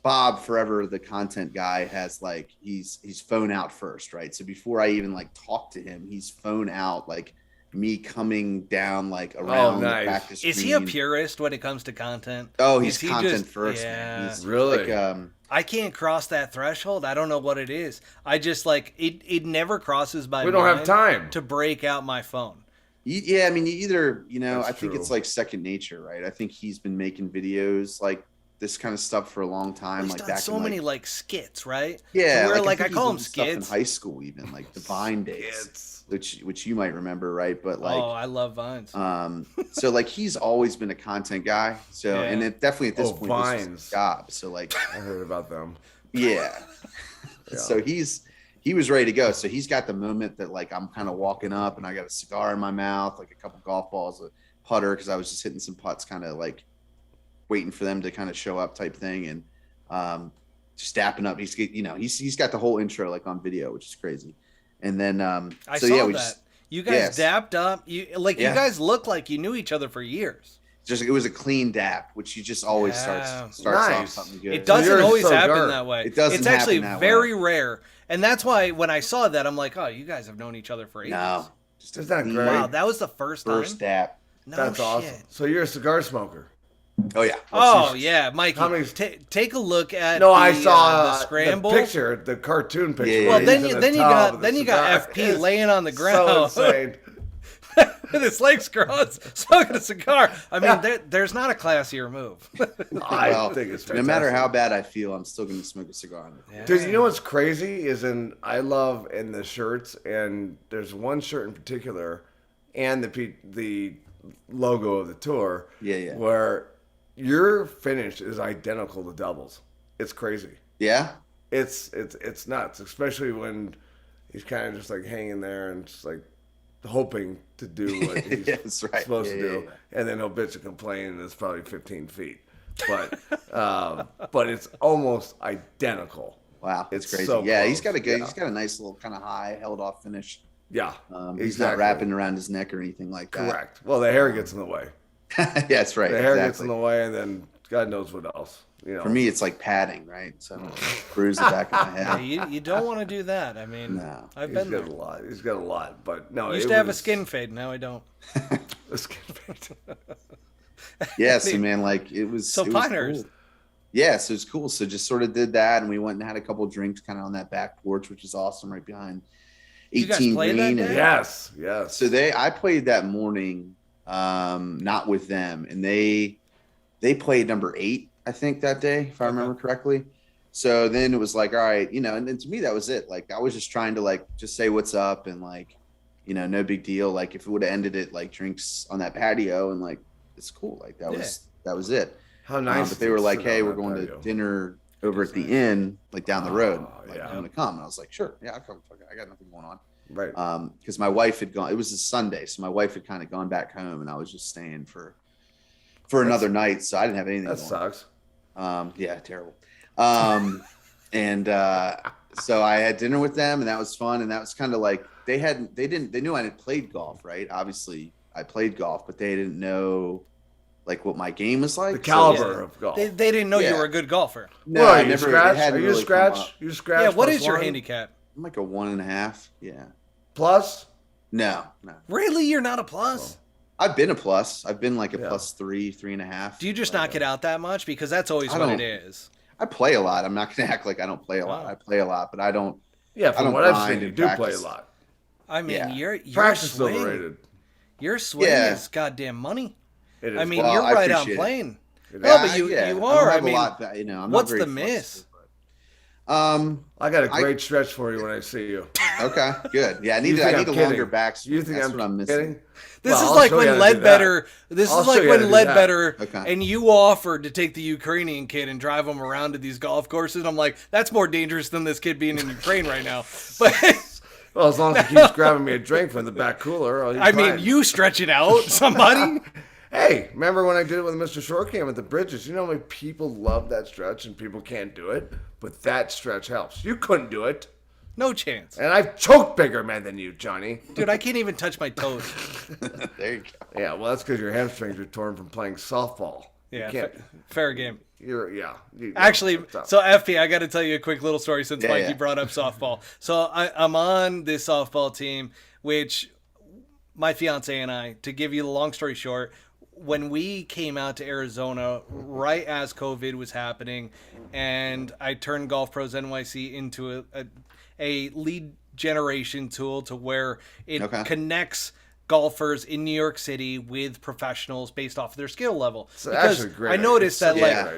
Bob, forever the content guy, has like, he's phone out first, right? So before I even like talk to him, he's phone out like me coming down like around the practice Is he a purist when it comes to content? Oh, he's content first. Yeah. Man. He's really. I can't cross that threshold. I don't know what it is. I just like it never crosses my mind. We don't have time to break out my phone. Yeah, I mean, either, That's I think true. it's like second nature, right? I think he's been making videos like this kind of stuff for a long time. He's like done back so in, many like skits, right? Yeah, where like I think call he's them doing stuff skits. in high school, even like Divine Days, which you might remember, right? But like, oh, I love Vines. so like he's always been a content guy. So and it definitely at this point Vines. this was his job. So like, I heard about them. yeah. So he was ready to go. So he's got the moment that like I'm kind of walking up and I got a cigar in my mouth, like a couple golf balls, a putter, because I was just hitting some putts, kind of like waiting for them to kind of show up type thing, and just dapping up. He's got the whole intro like on video, which is crazy. And then I saw that. You guys dapped up. You guys look like you knew each other for years. It was a clean dap, which you just always starts off something good. It doesn't always happen that way. It doesn't. It's actually very rare, and that's why when I saw that, I'm like, oh, you guys have known each other for ages. No, isn't that great? Wow, that was the first time. First dap. No That's shit. awesome. So you're a cigar smoker. Oh yeah. Oh yeah, Mikey. Take a look at. I saw the scramble the picture, the cartoon picture. Yeah. Well, where then he's you in the then you tub got with a you got cigar. FP It's laying on the ground. So insane. With his legs crossed, smoking a cigar. I mean, there's not a classier move. I think it's fantastic. No matter how bad I feel, I'm still going to smoke a cigar. Dude, you know what's crazy is I love in the shirts, and there's one shirt in particular, and the logo of the tour. Yeah. Where your finish is identical to Double's. It's crazy. Yeah. It's nuts, especially when he's kind of just like hanging there and just like hoping to do what he's supposed to do, and then he'll bitch and complain, and it's probably 15 feet. But it's almost identical. Wow, it's crazy. So yeah, close. he's got a nice little kind of high held off finish. Yeah, he's not wrapping around his neck or anything like that. Correct. Well, the hair gets in the way. Yeah, that's right. The hair gets in the way, and then God knows what else. For me, it's like padding, right? So I bruise the back of my head. Yeah, you don't want to do that. I mean, no. I've been there. He's got a lot, but no. I used to have a skin fade. Now I don't. A skin fade. Yeah, so man, like it was. So Pinehurst. Cool. Yeah, so it's cool. So just sort of did that, and we went and had a couple drinks kind of on that back porch, which is awesome, right behind 18 Green. Yes. So I played that morning, not with them, and they played number 8, I think, that day, if I remember correctly. So then it was like, all right, and then to me that was it. Like I was just trying to like just say what's up and like, no big deal. Like if it would have ended it like drinks on that patio and like it's cool. Like that was it. How nice. But they were like, hey, we're going to dinner over at the inn, like down the road. Like, I'm gonna come. And I was like, sure, yeah, I'll come. I got nothing going on. Right. Because my wife had gone. It was a Sunday, so my wife had kind of gone back home, and I was just staying for another night. So I didn't have anything. That going sucks. Yeah, terrible. So I had dinner with them, and that was fun. And that was kind of like they knew I had played golf, right? Obviously, I played golf, but they didn't know like what my game was like. The caliber of golf. They didn't know you were a good golfer. No, well, I you never. scratch? Are you scratch? You scratch? Yeah. What is your one? handicap? I'm like a 1.5. Yeah. Plus? No. Really, you're not a plus. I've been a plus. I've been like a plus 3.5. Do you just not get out that much? Because that's always what it is. I play a lot. I'm not going to act like I don't play a lot. I play a lot, but I don't. Yeah, from what I've seen, you do play a lot. I mean, your practice is swing, overrated. Your swing is goddamn money. It is. I mean, you're right on playing. No, but you are. I mean, I'm what's not the very miss? I got a great stretch for you when I see you. Okay, good. Yeah, I need a longer backswing. You think I'm missing? Kidding? This is like when Ledbetter. This is like when Ledbetter and you offered to take the Ukrainian kid and drive him around to these golf courses. I'm like, that's more dangerous than this kid being in Ukraine right now. But well, as long as he keeps grabbing me a drink from the back cooler, I mean, you stretch it out, somebody. Hey, remember when I did it with Mr. Shortcam at the Bridges? You know how many people love that stretch and people can't do it? But that stretch helps. You couldn't do it. No chance. And I've choked bigger men than you, Johnny. Dude, I can't even touch my toes. There you go. Yeah, well, that's because your hamstrings are torn from playing softball. Yeah, fair game. Actually, so FP, I got to tell you a quick little story since Mikey brought up softball. So I'm on this softball team, which my fiance and I, to give you the long story short, when we came out to Arizona right as COVID was happening, and I turned Golf Pros NYC into a lead generation tool to where it connects golfers in New York City with professionals based off of their skill level. So because I noticed that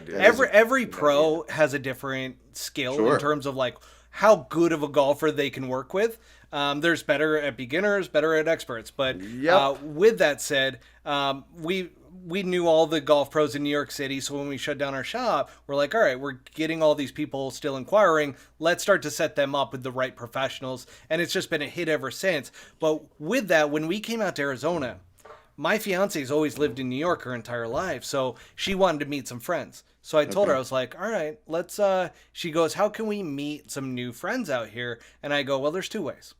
every good pro has a different skill in terms of like how good of a golfer they can work with. There's better at beginners, better at experts. But with that said, we knew all the golf pros in New York City. So when we shut down our shop, we're like, all right, we're getting all these people still inquiring. Let's start to set them up with the right professionals. And it's just been a hit ever since. But with that, when we came out to Arizona, my fiance's always lived in New York her entire life. So she wanted to meet some friends. So I told her, I was like, all right, let's, she goes, how can we meet some new friends out here? And I go, well, there's two ways.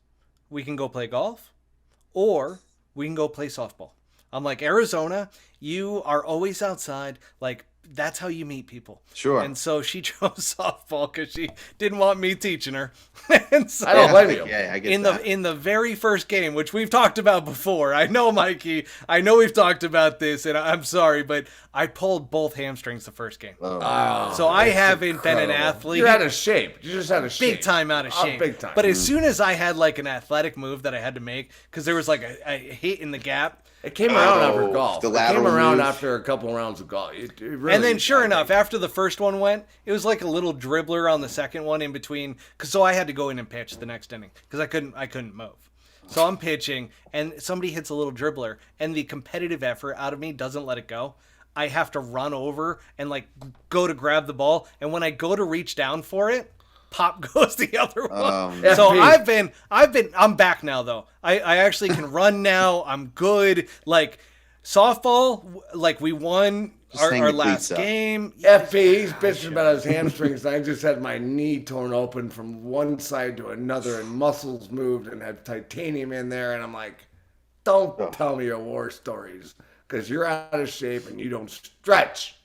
We can go play golf or we can go play softball. I'm like, Arizona, you are always outside. Like, that's how you meet people. Sure. And so she chose softball because she didn't want me teaching her. And so I don't blame you. Yeah, I get in the very first game, which we've talked about before. I know, Mikey. I know we've talked about this, and I'm sorry, but I pulled both hamstrings the first game. Oh, so I haven't been an athlete. You're out of shape. You just out of shape. Big time out of shape. Big time. But as soon as I had like an athletic move that I had to make, because there was like a hit in the gap. It came around after golf. The It lateral came around move. after a couple rounds of golf. It really, And then sure enough, after the first one went, it was like a little dribbler on the second one in between. So I had to go in and pitch the next inning because I couldn't move. So I'm pitching and somebody hits a little dribbler and the competitive effort out of me doesn't let it go. I have to run over and like go to grab the ball. And when I go to reach down for it, pop goes the other one. So I'm back now though. I actually can run now. I'm good. Like softball, like we won our last game. FP, he's bitching about his hamstrings. I just had my knee torn open from one side to another and muscles moved and had titanium in there. And I'm like, don't tell me your war stories because you're out of shape and you don't stretch.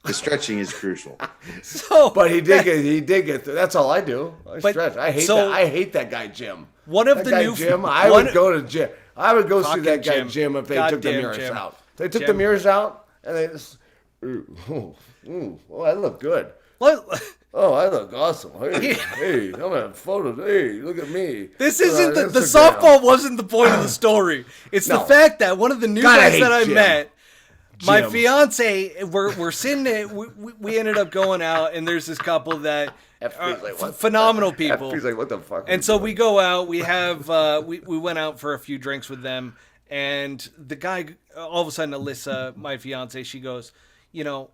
The stretching is crucial. But he did get through. That's all I do. I stretch. I hate that guy Jim. One of that the guy new Jim. I would go to Jim. I would go see Fucking that guy Jim. Jim if they took the mirrors Jim. out. They took the mirrors out and they just. Oh, I look good. What? Oh, I look awesome. Hey, I'm gonna photos. Hey, look at me. This isn't the softball wasn't the point of the story. It's the fact that one of the new guys that I met. My fiance, we're sitting there, we ended up going out, and there's this couple that are phenomenal people. He's like, what the fuck? And so we go out, we have, we went out for a few drinks with them, and the guy, all of a sudden, Alyssa, my fiance, she goes, you know,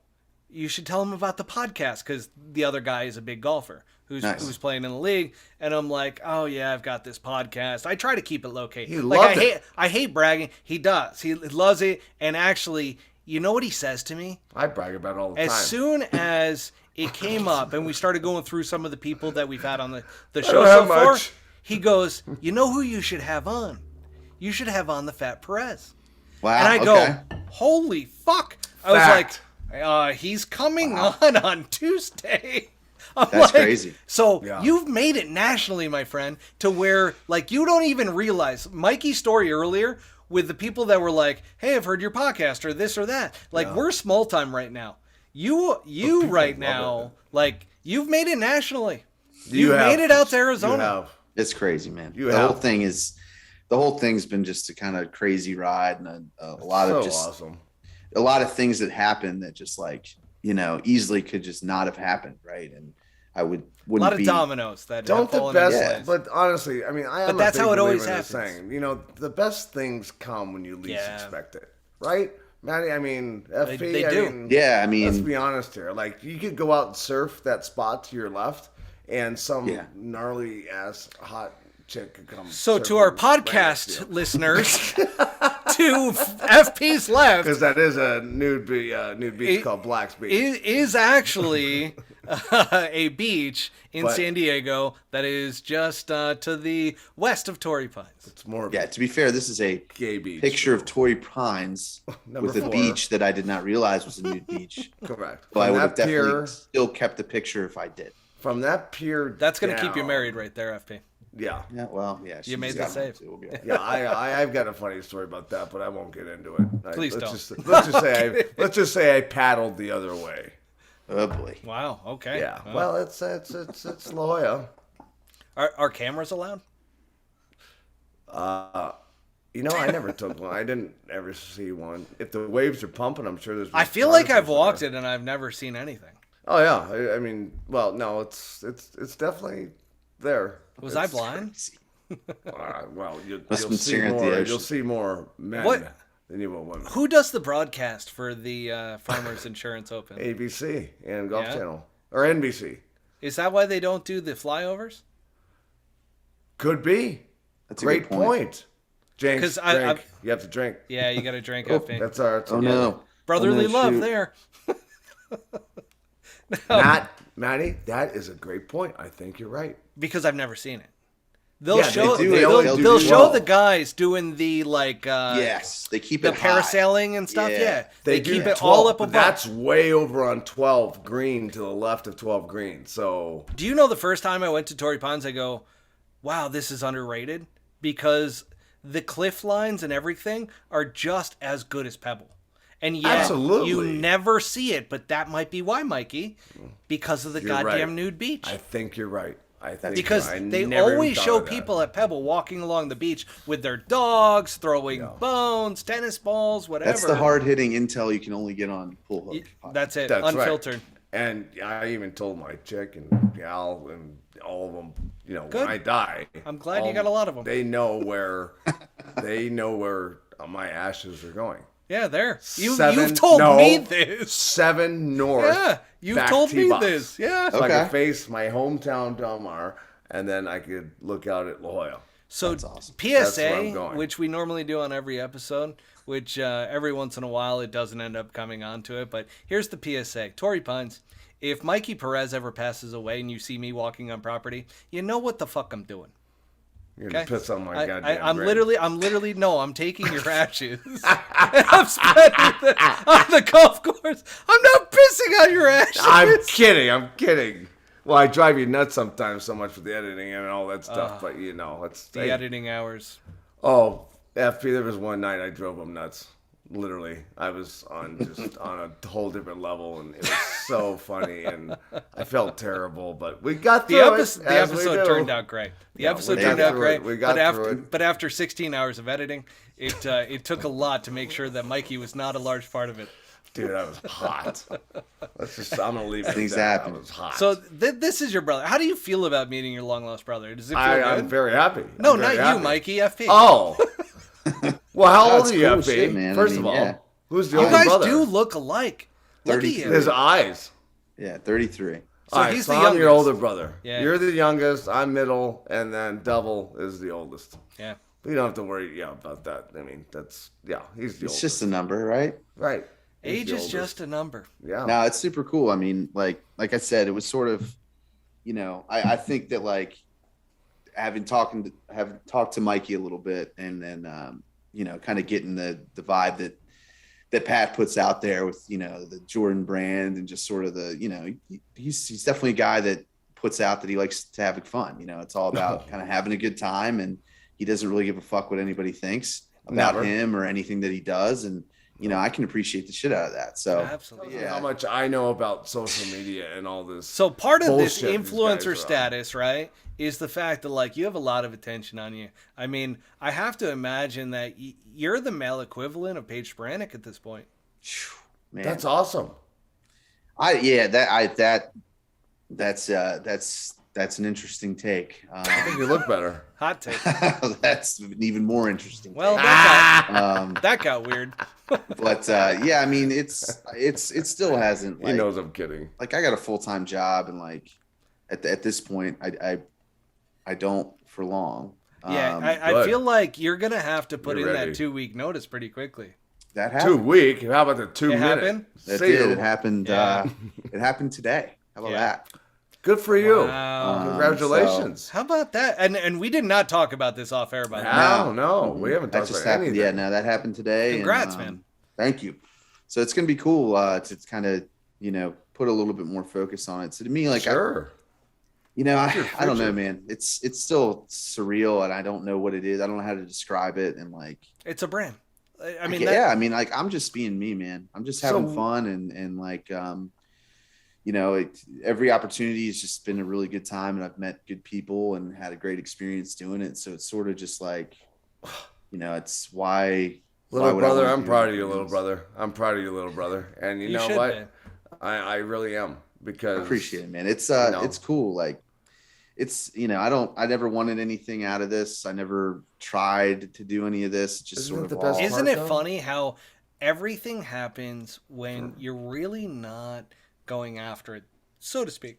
you should tell him about the podcast, because the other guy is a big golfer who's playing in the league. And I'm like, oh yeah, I've got this podcast. I try to keep it low key. He loved it. I hate bragging. He does. He loves it. And actually, you know what he says to me? I brag about it all the time. As soon as it came up and we started going through some of the people that we've had on the show so far, he goes, you know who you should have on? You should have on the Fat Perez. Wow. And I go, holy fuck. I was like, he's coming on Tuesday. That's crazy. So you've made it nationally, my friend, to where like you don't even realize Mikey's story earlier with the people that were like, hey, I've heard your podcast or this or that. Like we're small time right now. You right now, like you've made it nationally. You've made it out to Arizona. It's crazy, man. The whole thing's been just a kind of crazy ride and a lot of just awesome. A lot of things that happen that just like, you know, easily could just not have happened. Right. And I wouldn't a lot of dominoes that don't the best, but honestly, I mean, but that's how it always happens. Saying, you know, the best things come when you least expect it, right, Matty? I mean, FP, they do. I mean, let's be honest here. Like, you could go out and surf that spot to your left, and some gnarly ass hot chick could come. So to our podcast listeners, to FP's left, because that is a nude beach called Black's Beach. It is actually a beach in San Diego that is just to the west of Torrey Pines. It's more. Yeah, to be fair, this is a gay beach picture of Torrey Pines with a beach that I did not realize was a nude beach. Correct. But I would have definitely still kept the picture if I did. From that pier, that's going to keep you married right there, FP. Yeah. Yeah, well, yeah. You made she's the got one, save. too. We'll be all right. Yeah, I've got a funny story about that, but I won't get into it. Please let's don't. Let's just say I paddled the other way. Oh boy. Wow. Okay. Yeah. Well, it's La Jolla. Are cameras allowed? I never took one. I didn't ever see one. If the waves are pumping, I'm sure there's. I feel like I've walked it and I've never seen anything. Oh yeah. I mean, well, no, it's definitely there. Was I blind? Well, Must have you'll been see staring at the more. ocean. You'll see more men What? than you will women. Who does the broadcast for the Farmers Insurance Open? ABC and Golf Yeah? Channel or NBC. Is that why they don't do the flyovers? Could be. That's a Great good point. James, 'Cause drink. You have to drink. Yeah, you got to drink Oh, FP. that's our. Oh no. Brotherly Oh, no, love shoot. there. Matty, that is a great point. I think you're right. Because I've never seen it. They'll Yeah, show they do. they'll They'll do show well. the guys doing the like Yes, they keep the it high. parasailing and stuff. Yeah, they do keep it 12, all up but above. that's way over on 12 green to the left of 12 green. So Do you know the first time I went to Torrey Pines, I go, wow, this is underrated because the cliff lines and everything are just as good as Pebble. And yet Absolutely. you never see it, but that might be why, Mikey, because of the You're goddamn right. nude beach. I think you're right. I think Because I they never even always thought show of that. people at Pebble walking along the beach with their dogs, throwing bones, tennis balls, whatever. That's the hard hitting intel you can only get on Pull Hook. That's it, That's right. unfiltered. And I even told my chick and gal and all of them, Good. when I die. I'm glad you got a lot of them. They know where my ashes are going. Yeah, there. You've 7 told no, me this. 7 north. Yeah, you've back told tee me box. this. Yeah. So I Okay. could face my hometown Del Mar, and then I could look out at La Jolla. So That's awesome. That's where I'm PSA, going. which we normally do on every episode, which every once in a while it doesn't end up coming onto it. But here's the PSA. Torrey Pines, if Mikey Perez ever passes away and you see me walking on property, you know what the fuck I'm doing. You're gonna Okay. piss on my goddamn I'm grave. literally, no, I'm taking your ashes. And I'm spreading them on the golf course. I'm not pissing on your ashes. I'm kidding. Well, I drive you nuts sometimes so much with the editing and all that stuff, but it's The editing hours. Oh, FP, there was one night I drove him nuts. Literally, I was on a whole different level, and it was so funny, and I felt terrible, but we got through it. The episode turned out great. The episode we turned got out through great. it. We got through it. But after 16 hours of editing, it took a lot to make sure that Mikey was not a large part of it. Dude, that was hot. I'm gonna leave it. Things at that. happen. That was hot. So this is your brother. How do you feel about meeting your long lost brother? Does it feel good? I'm very happy. No, I'm very not happy. you, Mikey. FP. Oh. Well, how old That's are you, cool FP? shit, man. I First mean, of all, yeah. who's the You older guys brother? do look alike. Look at 33. you. His eyes. Yeah, 33. So All right, he's so the I'm your youngest. older brother. Yeah. You're the youngest. I'm middle, and then double is the oldest. Yeah. You don't have to worry, about that. I mean, he's the It's oldest. just a number, right? Right. He's Age the is oldest. just a number. Yeah. No, it's super cool. I mean, like I said, it was sort of, I think that like having talked to Mikey a little bit, and then kind of getting the vibe that Pat puts out there with the Jordan brand, and just sort of the he's definitely a guy that puts out that he likes to have fun. It's all about kind of having a good time, and he doesn't really give a fuck what anybody thinks about Never. him or anything that he does, and I can appreciate the shit out of that. So Absolutely. Yeah. How much I know about social media and all this. So part of this bullshit these guys are influencer on. status, right, is the fact that like you have a lot of attention on you. I mean, I have to imagine that you're the male equivalent of Paige Spiranac at this point. man, That's awesome. That's an interesting take. I think you look better. Hot take. That's an even more interesting. Well, take. that got weird. But I mean, it still hasn't. He knows I'm kidding. Like I got a full-time job, and like at this point, I don't for long. Yeah, I good. feel like you're gonna have to put You're in ready. that 2-week notice pretty quickly. that 2 happened. week. How about the 2 It minute? happened? That See did. you. It happened. Yeah. It happened today. How about Yeah. that? Good for you. Wow. Congratulations. How about that? And we did not talk about this off air, by the way. No, we haven't That talked just about happened. anything. Yeah, no, that happened today. Congrats, and, man. Thank you. So it's gonna be cool to kind of put a little bit more focus on it. So to me, like Sure. I don't know, man. It's still surreal, and I don't know what it is. I don't know how to describe it. And like, it's a brand. I mean, I mean, like, I'm just being me, man. I'm just having fun, and like, every opportunity has just been a really good time, and I've met good people and had a great experience doing it. So it's sort of just like, it's why. Little brother, I'm proud of you, little brother. I'm proud of you, little brother. And you know what? I really am, because I appreciate it, man. It's cool. Like, it's, I never wanted anything out of this. I never tried to do any of this. It just Isn't sort it of the best Isn't part, it though? funny how everything happens when you're really not going after it, so to speak?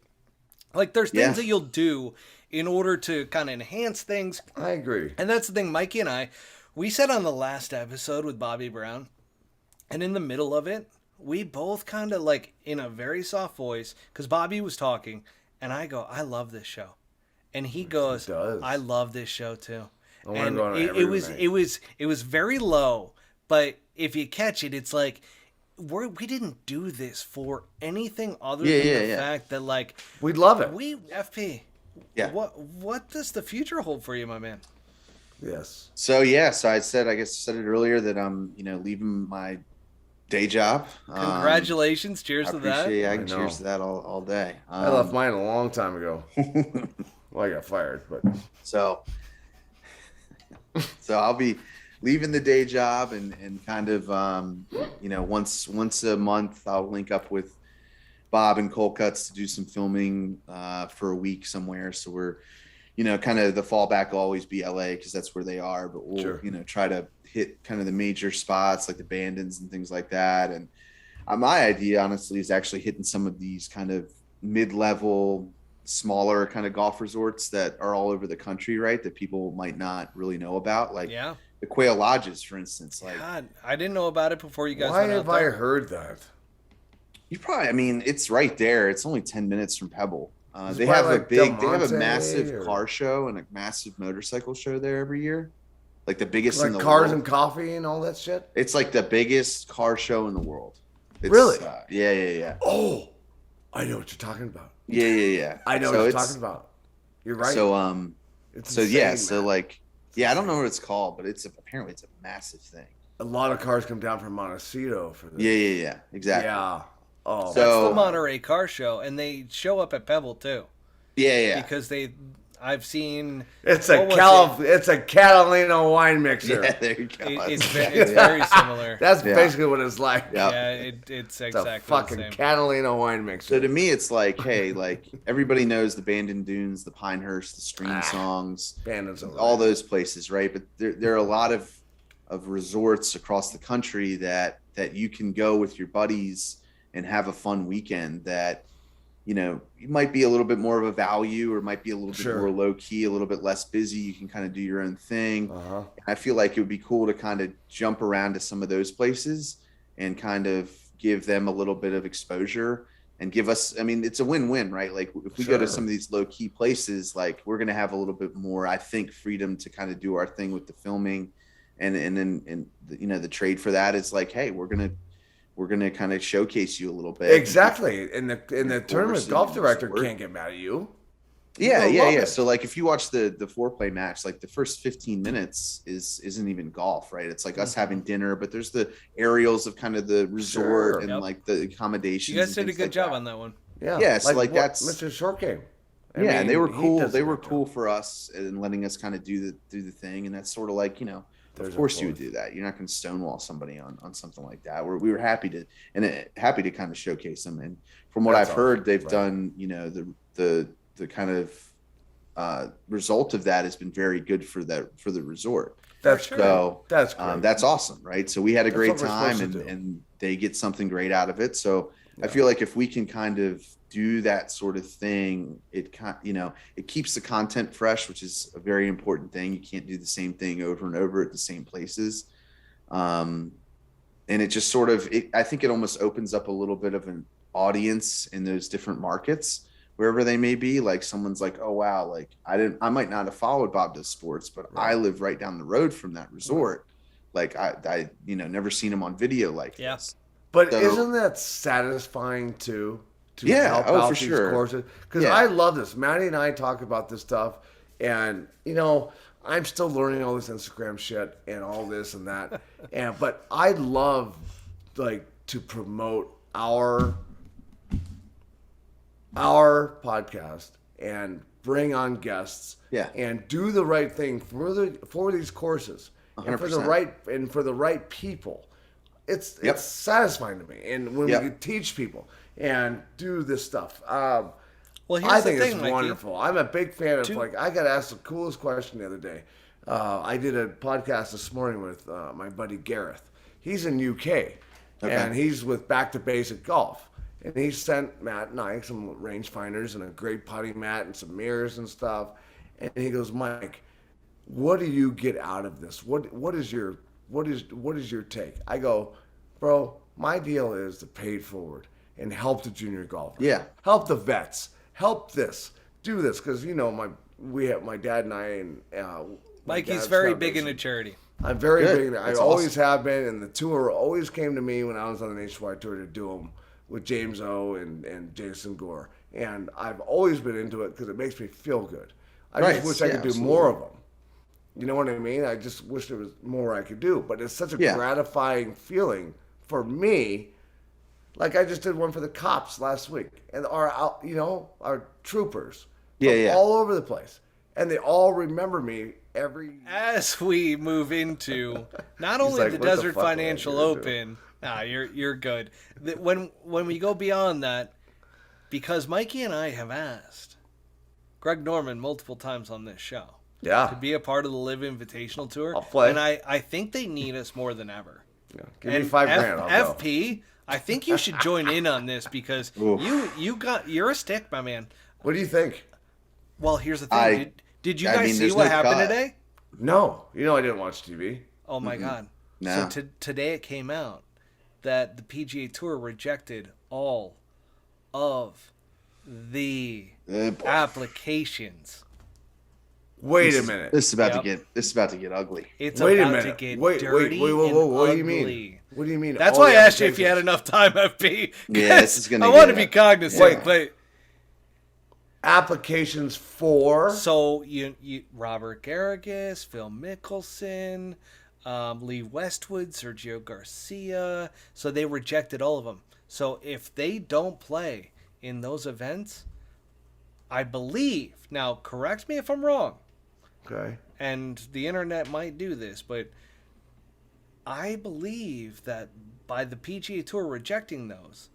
Like, there's things that you'll do in order to kind of enhance things. I agree. And that's the thing, Mikey and I, we said on the last episode with Bobby Brown, and in the middle of it, we both kind of like in a very soft voice, because Bobby was talking, and I go, I love this show. And he goes, I love this show too. And it was very low, but if you catch it, it's like we didn't do this for anything other than the fact that like we'd love it. We FP. Yeah. What does the future hold for you, my man? Yes. So I said it earlier that I'm leaving my day job. Congratulations! Cheers to that. I can cheers to that all day. I left mine a long time ago. Well, I got fired, but so I'll be leaving the day job and kind of once a month I'll link up with Bob and Cold Cuts to do some filming for a week somewhere. So we're kind of the fallback will always be LA because that's where they are, but we'll try to hit kind of the major spots like the Bandons and things like that. And my idea honestly is actually hitting some of these kind of mid-level, smaller kind of golf resorts that are all over the country, right? That people might not really know about, like the Quail Lodges, for instance. Like, God, I didn't know about it before you guys. Why have I heard that? You probably, I mean, it's right there. It's only 10 minutes from Pebble. They have they have a massive car show and a massive motorcycle show there every year. Like the biggest in the cars world. And coffee and all that shit. It's like the biggest car show in the world. Really? Yeah. Oh, I know what you're talking about. Yeah. I know what you're talking about. You're right. So it's so insane, yeah, man. so like I don't know what it's called, but apparently it's a massive thing. A lot of cars come down from Montecito for this. Yeah, exactly. Yeah. Oh, that's the Monterey Car Show, and they show up at Pebble too. Yeah. Because I've seen. It's a Catalina wine mixer. Yeah, there you go. It's very similar. That's basically what it's like. Yeah, it's exactly a fucking the same. Catalina wine mixer. So to me, it's like, hey, like everybody knows the Bandon Dunes, the Pinehurst, the Stream Songs, all those places, right? But there are a lot of resorts across the country that you can go with your buddies and have a fun weekend that, you might be a little bit more of a value or might be a little bit more low key, a little bit less busy. You can kind of do your own thing. I feel like it would be cool to kind of jump around to some of those places and kind of give them a little bit of exposure and give us, I mean, it's a win-win, right? Like if we go to some of these low key places, like we're going to have a little bit more, I think, freedom to kind of do our thing with the filming. And then the trade for that is like, hey, we're going to kind of showcase you a little bit. Exactly. And the tournament golf director can't get mad at you. Yeah. So like if you watch the foreplay match, like the first 15 minutes isn't even golf, right? It's like us having dinner, but there's the aerials of kind of the resort and like the accommodations. You guys did a good job on that one. Yeah. So like that's Mr. Short Game. I mean, and they were cool. They were job. cool for us and letting us kind of do the thing. And that's sort of like, of course you would do that. You're not going to stonewall somebody on something like that. We were happy to kind of showcase them. And from what I've heard, they've done, the kind of result of that has been very good for the resort. That's great. So that's great. That's awesome, right? So we had a great time and they get something great out of it. So I feel like if we can kind of do that sort of thing, it keeps the content fresh, which is a very important thing. You can't do the same thing over and over at the same places. And it just sort of, I think it almost opens up a little bit of an audience in those different markets, wherever they may be. Like someone's like, oh wow, like I might not have followed Bob Does Sports, but I live right down the road from that resort. Like I never seen him on video like this. But isn't that satisfying too? to help out for these sure. courses. Because I love this. Maddie and I talk about this stuff, and I'm still learning all this Instagram shit and all this and that. But I love to promote our podcast and bring on guests and do the right thing for these courses 100%. and for the right people. It's satisfying to me. And when we teach people and do this stuff, well, here's I think the thing, it's Mikey. wonderful. I'm a big fan of I got asked the coolest question the other day. I did a podcast this morning with my buddy Gareth. He's in UK and he's with Back to Basic Golf. And he sent Matt and I some rangefinders and a great putting mat and some mirrors and stuff. And he goes, Mike, what do you get out of this? What is your take? I go, bro, my deal is to pay it forward and help the junior golfers. Yeah. Help the vets. Help this. Do this. Because, my dad and I and Mikey's very big into charity. I'm very big. I That's always have been. And the tour always came to me when I was on the nationwide tour to do them with James O and Jason Gore. And I've always been into it because it makes me feel good. I just wish I could do more of them. You know what I mean? I just wish there was more I could do. But it's such a gratifying feeling for me. Like I just did one for the cops last week. And our troopers from all over the place. And they all remember me As we move into not only like, the "What the Desert fuck am I Financial gonna do?" Open, you're good. When we go beyond that, because Mikey and I have asked Greg Norman multiple times on this show to be a part of the LIV Invitational Tour. I'll play. And I think they need us more than ever. Yeah. Give me $5,000. I'll go. FP, I think you should join in on this because you're a stick, my man. What do you think? Well, here's the thing. Did you guys see what happened today? No. I didn't watch TV. Oh, my God. No. So today it came out that the PGA Tour rejected all of the applications. Wait a minute. This is about to get ugly. It's Wait a about minute. to get Wait, dirty whoa. What do you ugly. mean? What do you mean? That's all why the I asked you if you had applications? enough time, FP. Yeah, this is gonna. I want to be cognizant. Wait. But Applications for? so you Robert Garrigus, Phil Mickelson, Lee Westwood, Sergio Garcia. So they rejected all of them. So if they don't play in those events, I believe, now correct me if I'm wrong, Okay. and the internet might do this, but I believe that by the PGA Tour rejecting those,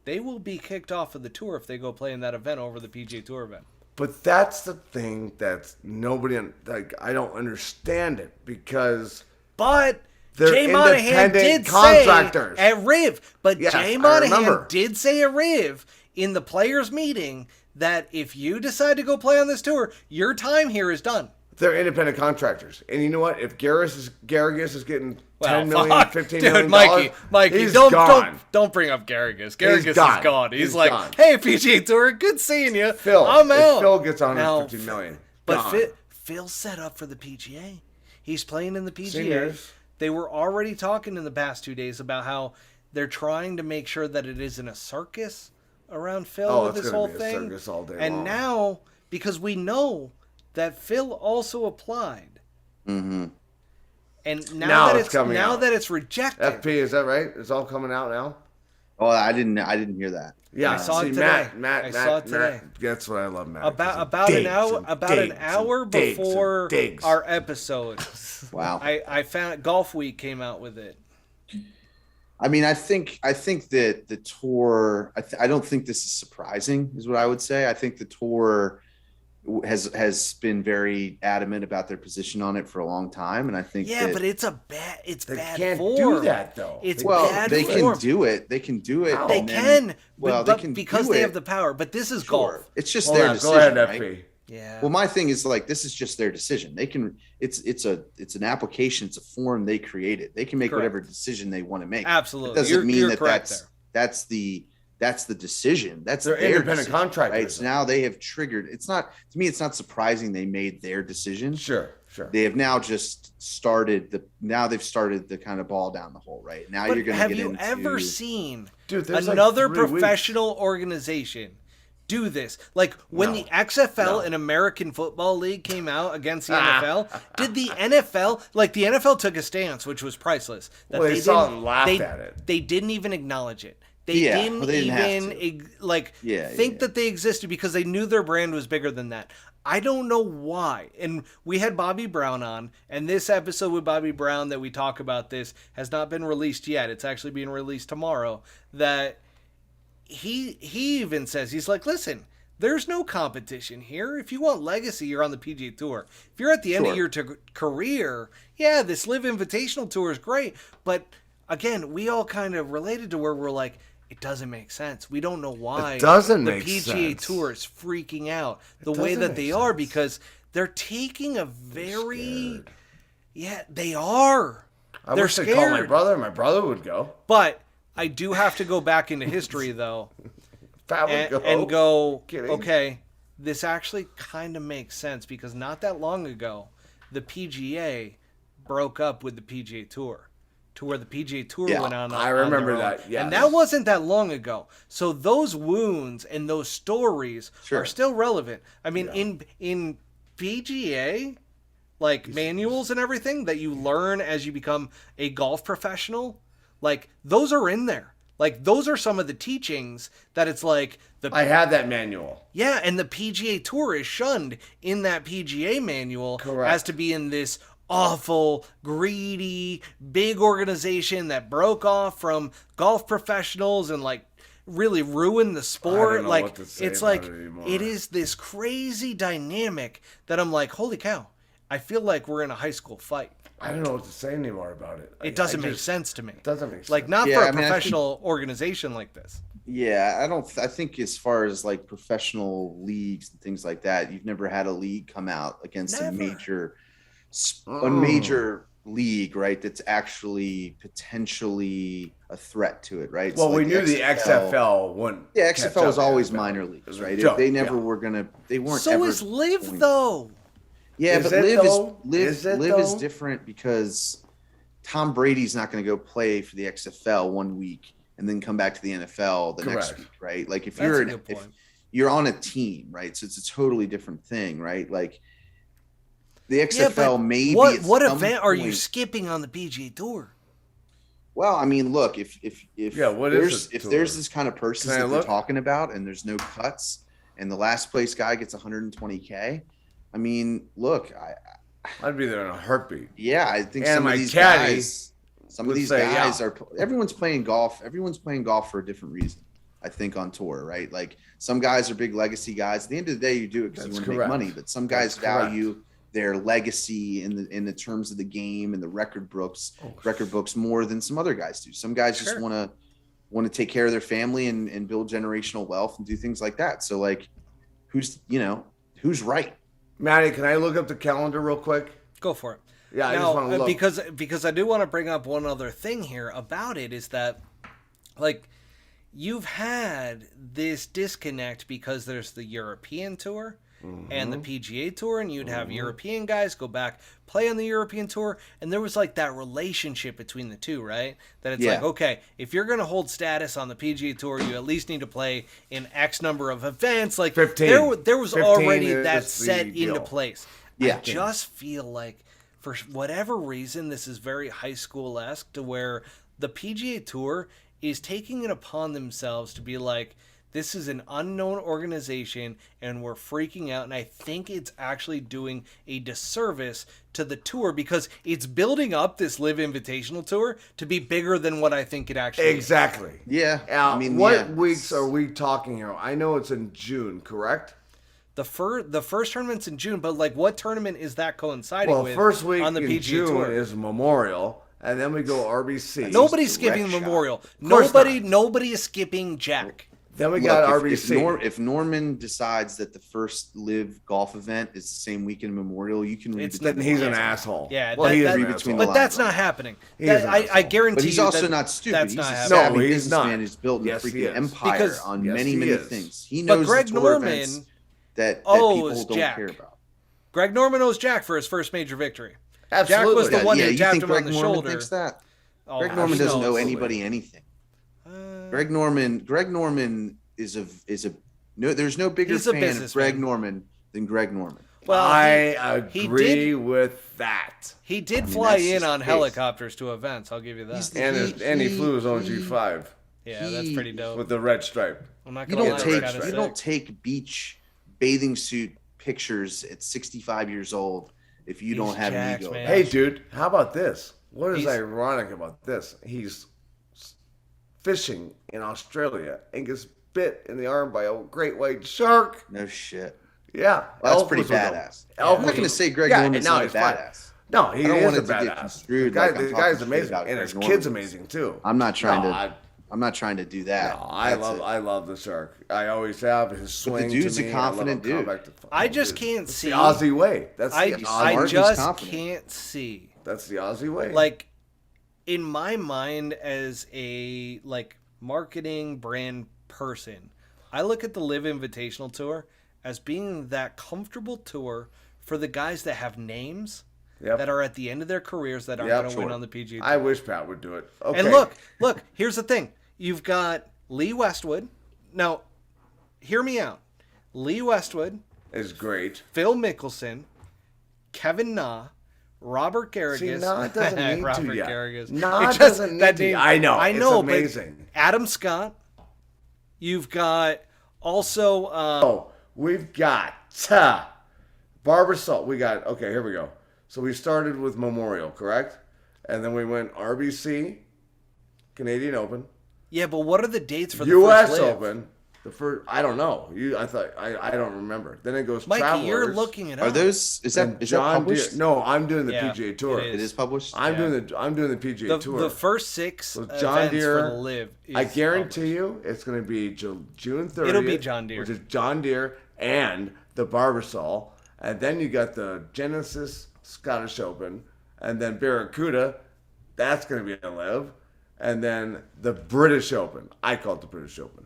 they will be kicked off of the tour if they go play in that event over the PGA Tour event. But that's the thing that's I don't understand it because But they're Jay Monahan independent did contractors. say at RIV, but Yes, Jay I Monahan remember. did say at RIV in the players' meeting that if you decide to go play on this tour, your time here is done. they're independent contractors. And you know what? If Garrigus is getting Well, $10 million, fuck. $15 Dude, million, Mikey, he's don't bring up Garrigus. Garrigus is gone. gone. He's He's like, gone. hey, PGA Tour, good seeing you. Phil, I'm if out. Phil gets Now, $150 million. But gone. Phil's set up for the PGA. He's playing in the PGA. Seniors. They were already talking in the past 2 days about how they're trying to make sure that it isn't a circus around Phil with it's this gonna whole be a thing. circus all day and long. now, because we know that Phil also applied, Mm-hmm. and Now now it's coming out. that it's rejected, FP, is that right? It's all coming out now? Oh, I didn't hear that. Yeah, I saw it see, today. Matt, I saw it today. That's what I love, Matt. about an hour before our episode. Wow. I found Golf Week came out with it. I mean, I think that the tour. I don't think this is surprising, is what I would say. I think the tour has been very adamant about their position on it for a long time, and I think but it's They bad can't form. do that, though. It's well, bad they form. can do it. They can do it. How? They and then- can. Well, but they can because do they it. have the power. But this is Sure. golf. It's just Hold their on, decision. go ahead, right? FP. Yeah. Well, my thing is this is just their decision. They can. It's an application. It's a form they created. They can make Correct. whatever decision they want to make. Absolutely. It doesn't You're mean that correct that's the decision. That's They're their independent decision, contractors. right? So now they have triggered. It's not, to me, it's not surprising they made their decision. Sure. They have now just started the kind of ball down the hole, right? Now But you're going to have get you into. ever seen Dude, there's another like 3 professional organization do this. Like when the XFL and American Football League came out against the NFL, did the NFL, like the NFL took a stance, which was priceless. That Well, they saw it and laughed at it. They didn't even acknowledge it. They didn't think that they existed because they knew their brand was bigger than that. I don't know why. And we had Bobby Brown on, and this episode with Bobby Brown that we talk about this has not been released yet. It's actually being released tomorrow. That he even says, he's like, listen, there's no competition here. If you want legacy, you're on the PGA Tour. If you're at the end of your career, yeah, this LIV Invitational Tour is great. But again, we all kind of related to where we're like, it doesn't make sense. We don't know why the PGA Tour is freaking out the way that they are, because they're taking a very... Yeah, they are. I wish they'd call my brother. My brother would go. But I do have to go back into history, though, and go, okay, this actually kind of makes sense, because not that long ago, the PGA broke up with the PGA Tour. To where the PGA Tour went on. I remember that. Yeah, and that wasn't that long ago. So those wounds and those stories are still relevant. I mean, in PGA, like manuals and everything that you learn as you become a golf professional, like those are in there. Like those are some of the teachings that it's like I had that manual. Yeah, and the PGA Tour is shunned in that PGA manual as to be in this awful, greedy, big organization that broke off from golf professionals and like really ruined the sport. I don't know like what to say it's about like it is this crazy dynamic that I'm like, holy cow, I feel like we're in a high school fight. I don't know what to say anymore about it. It doesn't make sense to me. It doesn't make sense. Like not for a professional organization like this. Yeah, I think as far as like professional leagues and things like that, you've never had a league come out against a major league, right? That's actually potentially a threat to it, right? Well, we knew the XFL wouldn't. Yeah, XFL was always minor leagues, right? They never were gonna. They weren't. So is LIV though. Yeah, but LIV is different because Tom Brady's not going to go play for the XFL 1 week and then come back to the NFL the next week, right? Like if you're on a team, right? So it's a totally different thing, right? Like the XFL maybe. What event are you skipping on the PGA Tour? Well, I mean, look, if there's this kind of person that they're talking about and there's no cuts and the last place guy gets 120K. I mean, look, I'd be there in a heartbeat. Yeah, I think some of these guys are. Everyone's playing golf. Everyone's playing golf for a different reason. I think on tour, right? Like some guys are big legacy guys. At the end of the day, you do it because you want to make money. But some guys value their legacy in the terms of the game and the record books more than some other guys do. Some guys just want to take care of their family and build generational wealth and do things like that. So like, who's right? Maddie, can I look up the calendar real quick? Go for it. Yeah, I just want to look. Because I do want to bring up one other thing here about it is that, like, you've had this disconnect because there's the European Tour and the PGA Tour, and you'd have European guys go back, play on the European Tour, and there was like that relationship between the two, right? That it's like, okay, if you're going to hold status on the PGA Tour, you at least need to play in X number of events. Like 15. There was already that set into place. I just feel like for whatever reason, this is very high school-esque to where the PGA Tour is taking it upon themselves to be like, this is an unknown organization and we're freaking out. And I think it's actually doing a disservice to the tour because it's building up this LIV Invitational Tour to be bigger than what I think it actually is. Exactly. Yeah. I mean, what weeks are we talking here? I know it's in June, correct? The first tournament's in June, but like what tournament is that coinciding with? Well, first week on the in PGA June Tour is Memorial, and then we go RBC. Nobody's skipping Memorial. Nobody is skipping Jack. Then we got RBC. If Norman decides that the first LIV golf event is the same weekend Memorial, you can read between the lines. He's an asshole. Yeah, well, he is an asshole. But that's not happening. I guarantee you. But he's also not stupid. That's he's not a happening. savvy businessman who's built a freaking empire on many things. He knows Greg the tour Norman events that people don't care about. Greg Norman owes Jack for his first major victory. Absolutely. Jack was the one that you tapped think him Greg on the Norman shoulder. Thinks that? Greg Norman doesn't owe anybody anything. Greg Norman is a no. There's no bigger He's a fan of businessman. Greg Norman than Greg Norman. Well, I he agree did- with that. He did mean, fly that's in just on faith. helicopters to events. I'll give you that. He's- He flew his own G5 Yeah, that's pretty dope. with the red stripe. I'm not You gonna don't lie, take it's kinda you sick. don't take beach bathing suit pictures at 65 years old if you don't have jacked, an ego. man. Hey, dude, how about this? What is He's- ironic about this? He's fishing in Australia and gets bit in the arm by a great white shark. No shit. Yeah, That's Elf pretty was with him. badass. Elf I'm not was going to with say him. Greg Yeah, Norman's no, not a he's fine. badass. No, he I don't is want a it to get badass. construed The like I'm guy's talking shit amazing, about and Greg his Norman. kid's amazing too. I'm not trying No, to. I'm not trying to do that. No, I love the shark. I always have his swing. dude's to a me, confident I love him dude. coming back to- I just dude. can't That's see. the Aussie way. That's I the Aussie. smart, he's just confident. can't see. That's the Aussie way. Like, in my mind, as a marketing brand person, I look at the LIV Invitational Tour as being that comfortable tour for the guys that have names Yep. that are at the end of their careers that aren't Yep, going to win sure. on the PGA Tour. I wish Pat would do it. Okay. And look, here's the thing. You've got Lee Westwood. Now, hear me out. Lee Westwood, is great. Phil Mickelson, Kevin Na, Robert Garrigus. See, no, it doesn't need Robert to yet. Garrigus. No, It's it just doesn't that need to. name- I know. I It's know, amazing. but Adam Scott. You've got also Oh, we've got Barbasol. We got, okay, here we go. So we started with Memorial, correct? And then we went RBC, Canadian Open, yeah, but what are the dates for the U.S. first LIV? Open. The first, I don't know. I don't remember. Then it goes Mikey, Travelers. you're looking it Are up. those? Is and that John published? Deere. No, I'm doing the Yeah, PGA Tour. it It is published. I'm doing the PGA Tour. The first six So events John Deere, for the LIV. I is guarantee you, it's going to be June 30th. It'll be John Deere. Which is John Deere and the Barbasol. And then you got the Genesis Scottish Open. And then Barracuda. That's going to be a LIV. And then the British Open. I call it the British Open.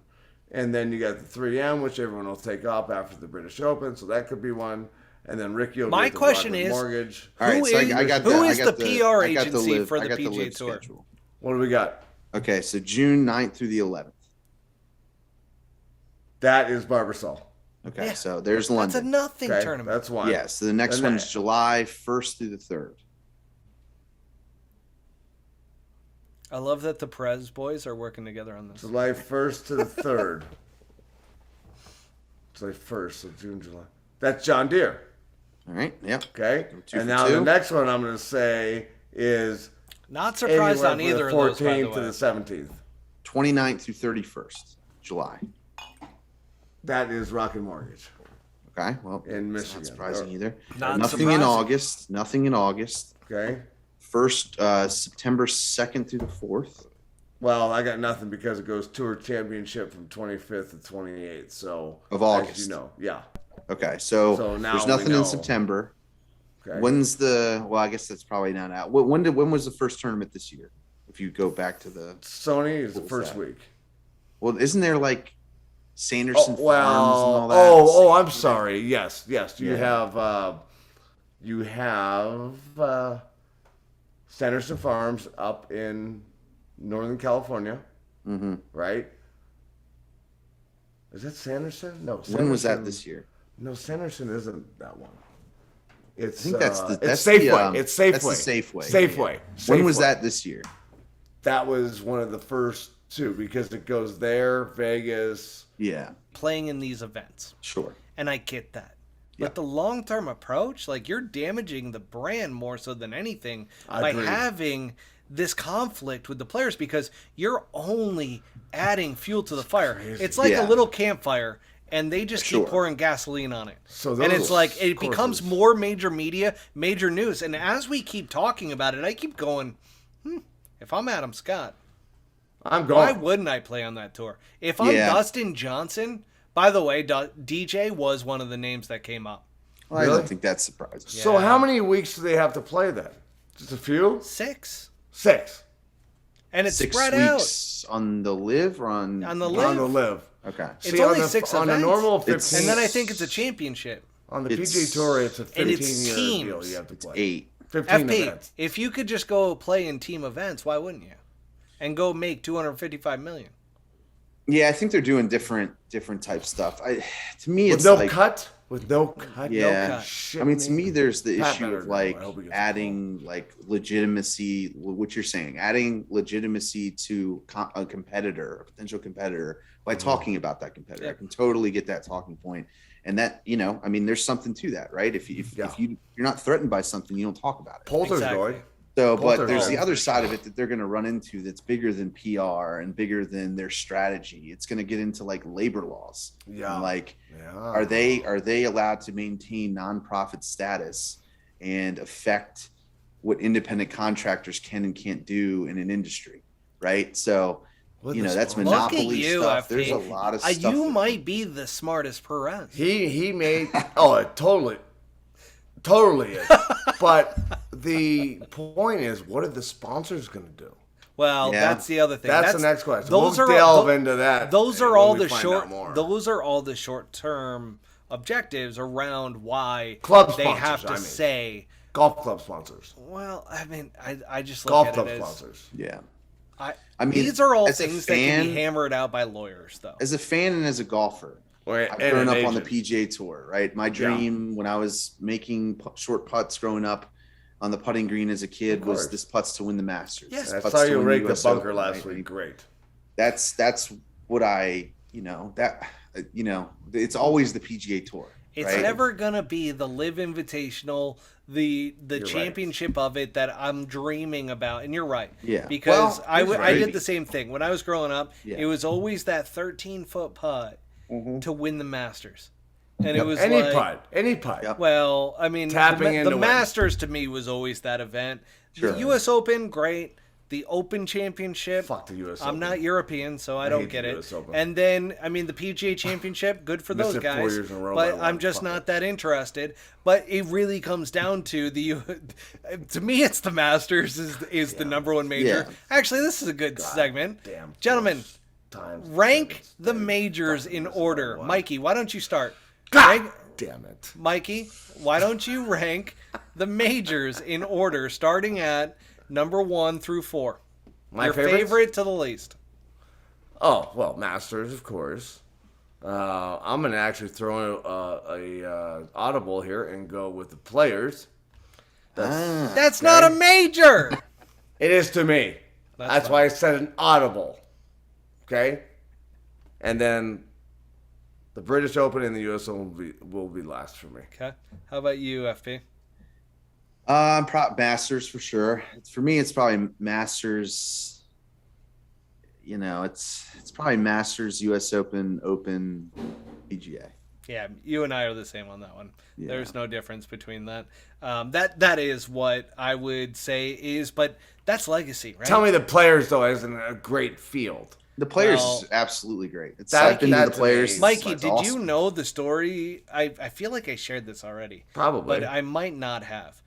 And then you got the 3M, which everyone will take off after the British Open. So that could be one. And then Ricky will My get the question Rocket is, Mortgage. All right, Who so is- I got who the, is I got the the, PR I got the agency live- for I the got PGA live Tour? schedule. What do we got? Okay, so June 9th through the 11th. That is Barbasol. Okay, Yeah. so there's That's a London. nothing Okay, tournament. that's one. Yeah, so the next And one's then- July 1st through the 3rd. I love that the Perez boys are working together on this. July 1st to the 3rd. July 1st, so June, July. That's John Deere, All right, yep. okay? Two And for now two. the next one I'm going to say is Not surprised anywhere on from either the of those, by the 14th to way. the 17th. 29th through 31st July. That is Rocket Mortgage. Okay, well, In that's Michigan. not surprising either. Not Nothing surprising. in August. Nothing in August. Okay? First, September 2nd through the 4th. Well, I got nothing because it goes Tour Championship from 25th to 28th. So, Of August. as you know, yeah. Okay, so, So now there's we nothing know. in September. Okay. When's the? Well, I guess that's probably not out. When was the first tournament this year? If you go back to the, Sony is the What was first that? week. well, isn't there like Sanderson Oh, Farms and all well, that? I'm sorry. Yes. You Yeah. have Sanderson Farms up in Northern California, Mm-hmm. right? Is that Sanderson? No. When was that Sanderson- this year? No, Sanderson isn't that one. It's I think that's the it's that's Safeway. The, It's Safeway. That's the Safeway. Safeway. When was Safeway. that this year? That was one of the first two because it goes there, Vegas. Yeah, Playing in these events. sure. And I get that. But Yeah. the long-term approach, like you're damaging the brand more so than anything by Agreed. having this conflict with the players because you're only adding fuel to the fire. It's like Yeah. a little campfire and they just Sure. keep pouring gasoline on it. So And those it's like it becomes courses- more major media, major news. And as we keep talking about it, I keep going, if I'm Adam Scott, I'm why going. wouldn't I play on that tour? If I'm Yeah. Dustin Johnson, by the way, DJ was one of the names that came up. Well, I Really? don't think that's surprising. So Yeah. how many weeks do they have to play then? Just a few? 6. 6 And it's 6 spread out weeks on the live or on on the on the live. live. Okay. It's only on the, 6 on events. a normal It's- 15. And then I think it's a championship. on the it's- PGA Tour, it's a and it's 15-year teams. deal you have to play. 8. 15 FP, events. if you could just go play in team events, why wouldn't you? And go make $255 million. Yeah, I think they're doing different type stuff. To me, With it's no like cut. With no cut. yeah. cut. Shit, I mean, to me, there's the Pat issue better of know. I like hope he gets adding like legitimacy. What you're saying, adding legitimacy to a competitor, a potential competitor, by talking about that competitor. Yeah. I can totally get that talking point, and that I mean, there's something to that, right? If you're not threatened by something, you don't talk about it. Poltergeist. So, Both but are there's the wrong. other side of it that they're going to run into that's bigger than PR and bigger than their strategy. It's going to get into like labor laws. Yeah. And like, Yeah. are they allowed to maintain nonprofit status and affect what independent contractors can and can't do in an industry, right? So, that's monopoly you, stuff. FP. There's a lot of stuff. You might be the smartest Perez. He made it totally is. But the point is, what are the sponsors going to do? Well, Yeah. that's the other thing. That's the next question. Those We'll are delve into that. Those are when all we the find short. out more. Those are all the short-term objectives around why Club they sponsors, have to I mean. say. Golf club sponsors. Well, I mean, I just look Golf at club it as. sponsors. Yeah. I mean, these are all as a things that can be fan- hammered out by lawyers, though. As a fan and as a golfer, I've And grown an up on the agent. PGA Tour, right? My dream when I was making short putts growing up on the putting green as a kid Of was course. this putts to win the Masters. Yes. This I putts saw to you win rake the US bunker Open, last right? week. Great. That's what it's always the PGA Tour. It's right? never gonna be the LIV Invitational, the right. championship of it that I'm dreaming about. And you're right. Yeah. Because Well, I right. did the same thing when I was growing up. Yeah. It was always that 13-foot putt to win the Masters, and it was Any like, putt. Any putt. Yep. Well, I mean, Tapping in the to win. Masters to me was always that event. Sure. The U.S. Open, great. The Open Championship. Fuck the US I'm Open. not European, so I don't hate get the it. US Open. And then, I mean, the PGA Championship, good for Missed those it 4 guys. years in a row But by I'm one. just Fuck not it. that interested. But it really comes down to to me, it's the Masters is the number one major. Yeah. Actually, this is a good segment. Damn. Gentlemen, Times. rank seconds, the days, majors fucking in this order. one. Mikey, why don't you start? God damn it. Mikey, why don't you rank the majors in order, starting at number 1 through 4? My Your favorites? favorite to the least. Oh, well, Masters, of course. I'm going to actually throw a audible here and go with the Players. That's not a major. It is to me. That's why I said an audible. Okay? And then the British Open and the US Open will be last for me. Okay. How about you, FP? Masters for sure. For me, it's probably Masters. It's probably Masters, U.S. Open, PGA. Yeah, you and I are the same on that one. Yeah. There's no difference between that. That is what I would say is, but that's legacy, right? Tell me the Players, though, isn't a great field. The Players Well, is absolutely great. that- I've been to the that's Players. amazing. Mikey, It's did you awesome. know the story? I feel like I shared this already. Probably. But I might not have.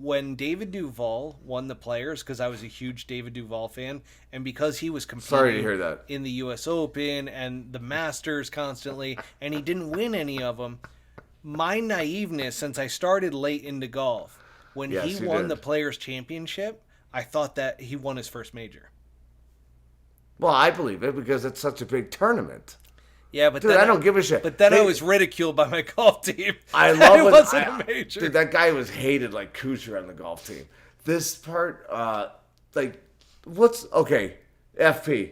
When David Duval won the Players, because I was a huge David Duval fan, and because he was competing Sorry to hear that. in the U.S. Open and the Masters constantly, and he didn't win any of them, my naiveness, since I started late into golf, when Yes, he you won did. the Players Championship, I thought that he won his first major. Well, I believe it because it's such a big tournament. Yeah, but Dude, then I don't give a shit. But then I They- was ridiculed by my golf team. I that love it when wasn't a major. Dude, that guy was hated like Kuchar on the golf team. This part, okay, FP.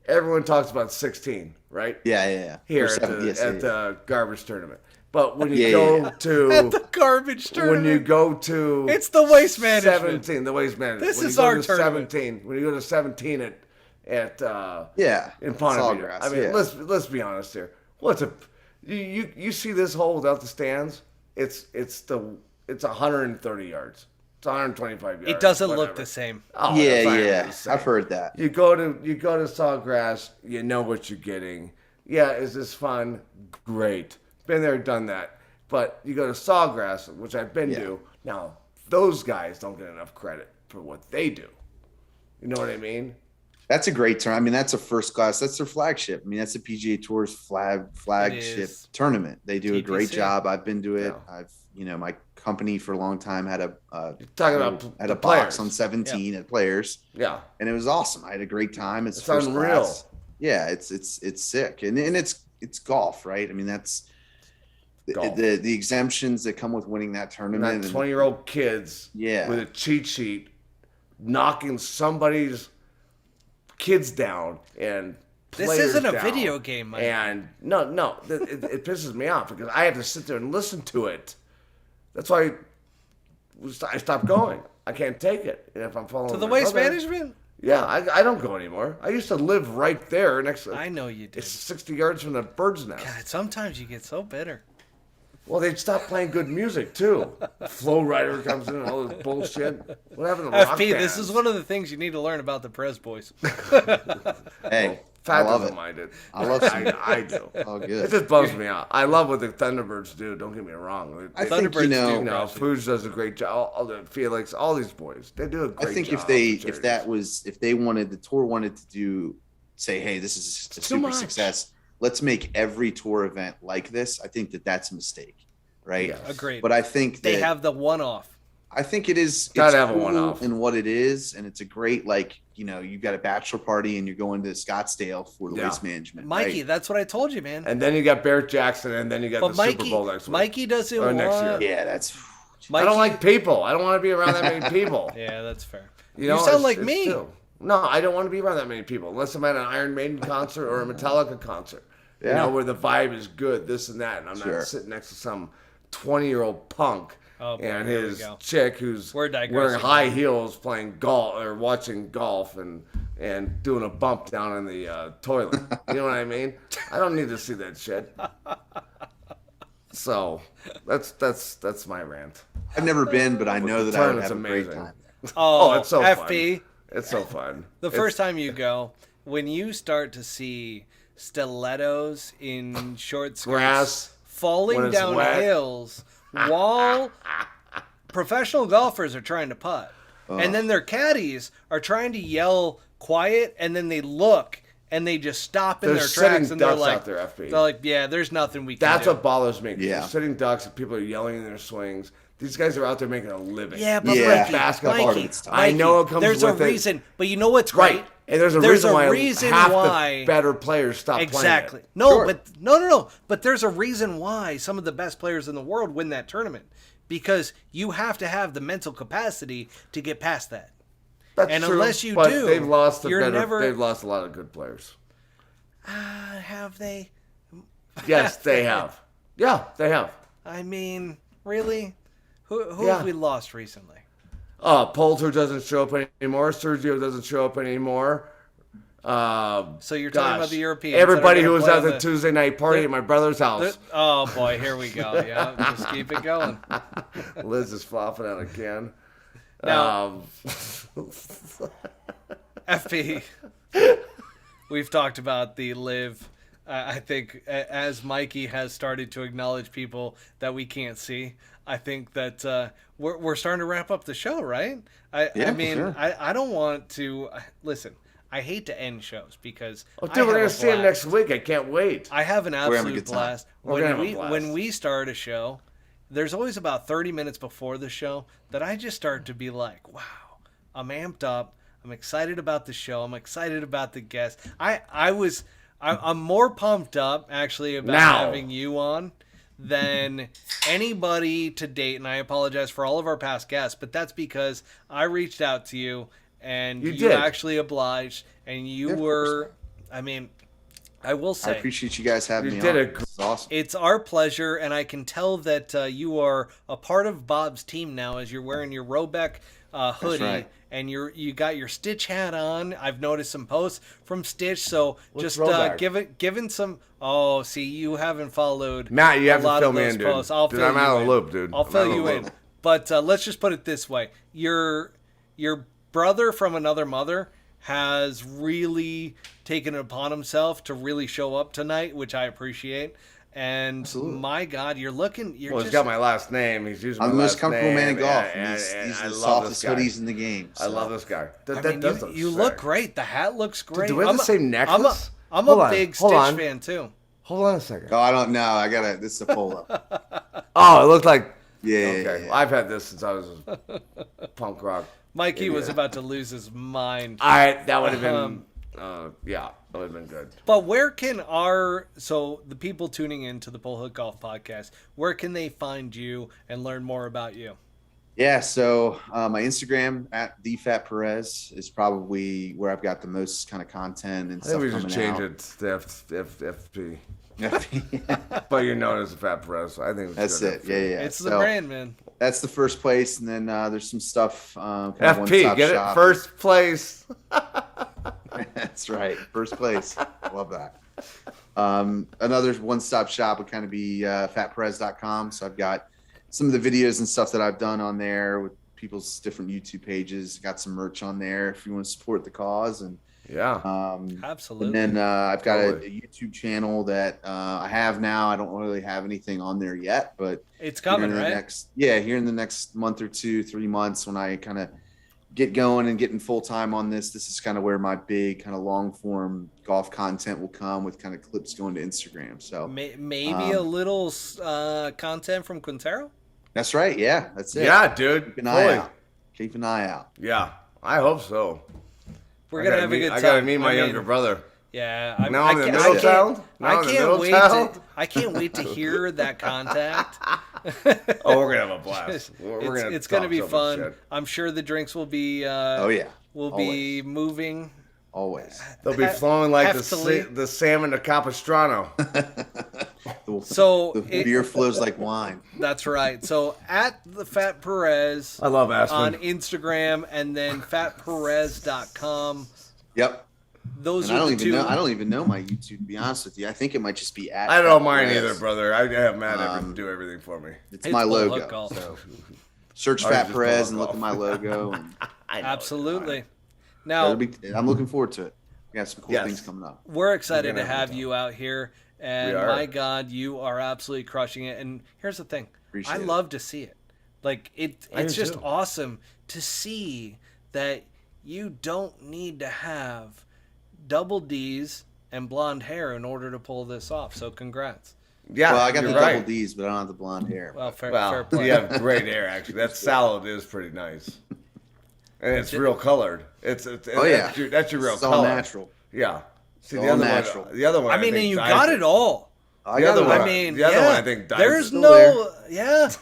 Everyone talks about 16, right? Yeah. Here For at, seven- the, yes, at yeah. the garbage tournament. But when you Yeah, go yeah. At to the garbage tournament. when you go to It's the waste management. 17, the waste management. This When you is go our to tournament. 17, when you go to 17 at Yeah. in Ponte Vedra. Sawgrass, I mean, yeah. let's be honest here. What's a you see this hole without the stands? It's 130 yards. It's 125 yards. It doesn't look whatever. the same. Oh, that's not Yeah. the same. I've heard that. You go to Sawgrass, you know what you're getting. Yeah, is this fun? Great. Been there, done that. But you go to Sawgrass, which I've been to. Now, those guys don't get enough credit for what they do. You know what I mean? That's a great turn. I mean, that's a first class. That's their flagship. I mean, that's the PGA Tour's flagship is. tournament. They do a great TPC. job. I've been to it. Yeah. I've, my company for a long time had a Talking about had the a box players. on 17 at Players, Yeah. and it was awesome. I had a great time. It's It's first unreal. class. Yeah, it's sick, and it's golf, right? I mean, that's the exemptions that come with winning that tournament. And 20-year-old kids, Yeah, with a cheat sheet, knocking somebody's kids down and This players isn't a down. video game, Mike. And no, it pisses me off because I have to sit there and listen to it. That's why I stopped going. I can't take it. And if I'm following To the my waste brother- management? Yeah, I don't go anymore. I used to live right there next to. I know you did. It's 60 yards from the bird's nest. God, sometimes you get so bitter. Well, they'd stop playing good music too. Flow Rider comes in and all this bullshit. What happened to rock FP, bands? this is one of the things you need to learn about the Perez boys. hey, Fat I love doesn't it. mind it. I love I do. Oh, It good. just bums me out. I love what the Thunderbirds do. Don't get me wrong. I They- think Thunderbirds do you know, impressive. Fuge does a great job. All the Felix, all these boys, they do a great job. I think if the tour wanted to do, say, hey, this is a super much. success, let's make every tour event like this. I think that's a mistake, right? Yeah. Agreed. But I think They that have the one-off. I think it is. Gotta it's have a cool one-off. in what it is, and it's a great, like, you know, you've got a bachelor party and you're going to Scottsdale for the Yeah. waste management. Mikey, right? that's what I told you, man. And then you got Barrett Jackson, and then you got But the Super Bowl next week. Mikey doesn't Or want... next year. Yeah, that's. I don't like people. I don't want to be around that many people. Yeah, that's fair. You know, sound like it's me. too. No, I don't want to be around that many people unless I'm at an Iron Maiden concert or a Metallica concert. You Yeah. know, where the vibe is good, this and that, and I'm Sure. not sitting next to some 20-year-old punk Oh, boy, and here we his go. chick who's We're digressing. wearing high heels playing golf or watching golf and doing a bump down in the toilet. You know what I mean? I don't need to see that shit. So that's my rant. I've never been, but I know that I would tournament's have a great amazing. time. Oh, it's so FP, fun. It's so fun. the It's- first time you go, when you start to see stilettos in short skirts Grass, falling when it's down wet. hills while professional golfers are trying to putt. And then their caddies are trying to yell quiet, and then they look and they just stop in They're their sitting tracks, and they're ducks like, out there, FP. they're like, yeah, there's nothing we can That's do. what bothers me. Yeah. You're sitting ducks and people are yelling in their swings. These guys are out there making a living. Yeah, but Yeah. Mikey, Basketball. Mikey, I know it comes there's with a it. reason, but you know what's great? Right. And there's a reason why half the better players stop Exactly. playing it. No, Sure. but no. But there's a reason why some of the best players in the world win that tournament, because you have to have the mental capacity to get past that. That's And true, unless you but do, they've lost you're never- they've lost a lot of good players. Have they? Yes, they have. Yeah, they have. I mean, really? Who Yeah. have we lost recently? Poulter doesn't show up anymore. Sergio doesn't show up anymore. So you're talking about the Europeans. Everybody that are who gonna was play at the the- Tuesday night party at my brother's house. Oh boy, here we go. Yeah, just keep it going. Liz is flopping out again. Now- FP, we've talked about the LIV. I think as Mikey has started to acknowledge people that we can't see, I think that we're starting to wrap up the show, right? I Yeah, mean, sure. I don't want to listen. I hate to end shows because Oh, dude, we're gonna see him next week. I can't wait. I have an having a absolute good time. blast. We're gonna have a blast. When we start a show, there's always about 30 minutes before the show that I just start to be like, wow, I'm amped up. I'm excited about the show. I'm excited about the guests. I'm more pumped up actually about Now. having you on than anybody to date, and I apologize for all of our past guests, but that's because I reached out to you and You you did. actually obliged, and you Yeah, of were, I mean, I will I say, appreciate you guys having You me did on. a gr- It's awesome. it's our pleasure, and I can tell that you are a part of Bob's team now as you're wearing your Robeck hoodie, right. and you got your Stitch hat on. I've noticed some posts from Stitch, so What's just Robeck? giving some. Oh, see, you haven't followed Matt, you a have to lot fill of me those in, dude. posts. I'll Dude, fill I'm you out of the in. loop, dude. I'll I'm fill out of you the in. loop. But let's just put it this way: your brother from another mother has really taken it upon himself to really show up tonight, which I appreciate. And Absolutely. my God, you're looking. You're Well, just. he's got my last name. He's using my I'm the most last comfortable man in name, golf. and He's I the love this softest guy. hoodies in the game. I so. love this guy. That, I that mean, does you look great. The hat looks great. do we have the same necklace? I'm Hold a on, big hold Stitch on. fan too. Hold on a second. Oh, I don't know. This is a polo. Oh, it looked like. Yeah. Okay, yeah. I've had this since I was punk rock. Mikey was about to lose his mind. That would have been yeah, that would have been good. But where can the people tuning into the Pole Hook Golf podcast, where can they find you and learn more about you? Yeah, so my Instagram at the Fat Perez is probably where I've got the most kind of content and I stuff think we coming should change out. it to FP. But you're known as the Fat Perez. So I think That's it. Yeah. It's the brand, man. That's the first place, and then there's some stuff. Kind of FP, one-stop get shop. it? First place. That's right, first place. Love that. Another one-stop shop would kind of be fatperez.com. So I've got some of the videos and stuff that I've done on there with people's different YouTube pages. Got some merch on there if you want to support the cause. And Yeah. Absolutely. And then I've got a YouTube channel that I have now. I don't really have anything on there yet, but it's coming, right? Here in the next month or 2, 3 months, when I kind of get going and getting full time on this is kind of where my big kind of long form golf content will come, with kind of clips going to Instagram. So maybe a little content from Quintero. That's right. Yeah, that's it. Yeah, dude. Keep an eye out. Keep an eye out. Yeah, I hope so. We're gonna have a good time. I gotta meet my younger brother. Yeah, now I'm the middle child. I can't wait to hear that contact. Oh, we're gonna have a blast. It's gonna be fun. I'm sure the drinks will be. Be moving. Always. They'll be flowing like the salmon to Capistrano. The beer flows like wine. That's right. So at the Fat Perez, I love Aspen, on Instagram, and then fatperez.com. Yep. Those are the two. I don't even know my YouTube, to be honest with you. I think it might just be at. I don't know mine either, brother. I have Matt do everything for me. It's my logo. So search Fat Perez and look at my logo. And absolutely. Now I'm looking forward to it. We got some cool things coming up. We're excited to have you out here, and my God, you are absolutely crushing it. And here's the thing: I love to see it. Like it's just awesome to see that you don't need to have double D's and blonde hair in order to pull this off. So congrats. Yeah, well, I got the double D's, but I don't have the blonde hair. Well, fair play. You have great hair, actually. That salad is pretty nice. And it's real colored. That's your real color. All natural. Yeah. See, the other natural. The other one. I mean, and you got it all. The other one, I think, dyes there's no. That's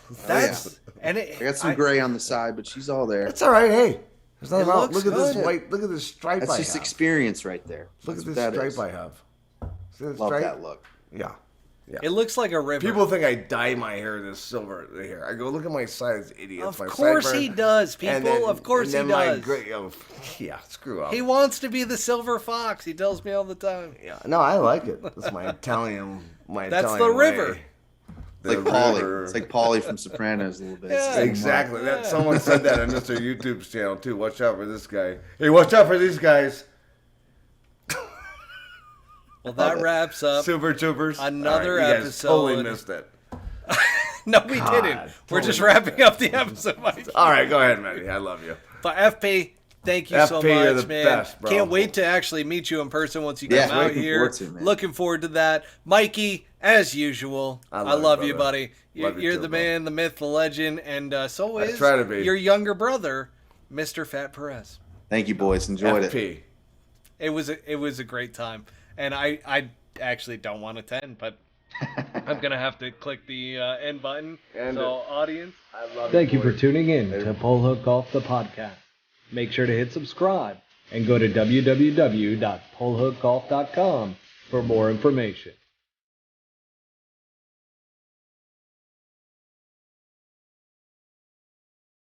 and I got some gray on the side, but she's all there. It's all right. Hey, there's nothing wrong. Look at this white. Look at this stripe. That's just experience right there. Look at this stripe I have. See that Love that look. Yeah. Yeah. It looks like a river. People think I dye my hair this silver hair. I go, look at my sides, idiots. Of course he does, people. Of course he does. Yeah, screw up. He wants to be the silver fox. He tells me all the time. Yeah, no, I like it. That's my Italian. That's the river. It's like Paulie. It's like Paulie from Sopranos a little bit. Yeah, exactly. That someone said that on Mr. YouTube's channel too. Watch out for this guy. Hey, watch out for these guys. Well, that wraps up Super Troopers. Another episode. Totally missed it. No, we didn't. We're just wrapping up the episode, Mike. All right, go ahead, Matty. I love you. But FP, thank you so much, you're the man. Best, bro. Can't wait to actually meet you in person once you come out here. Looking forward to that. Mikey, as usual, I love you, buddy. You're the man, the myth, the legend, and so is your younger brother, Mr. Fat Perez. Thank you, boys. Enjoyed it. It was a great time. And I actually don't want to end, but I'm going to have to click the end button. So, audience, thank you for tuning in to Pole Hook Golf, the podcast. Make sure to hit subscribe and go to www.polehookgolf.com for more information.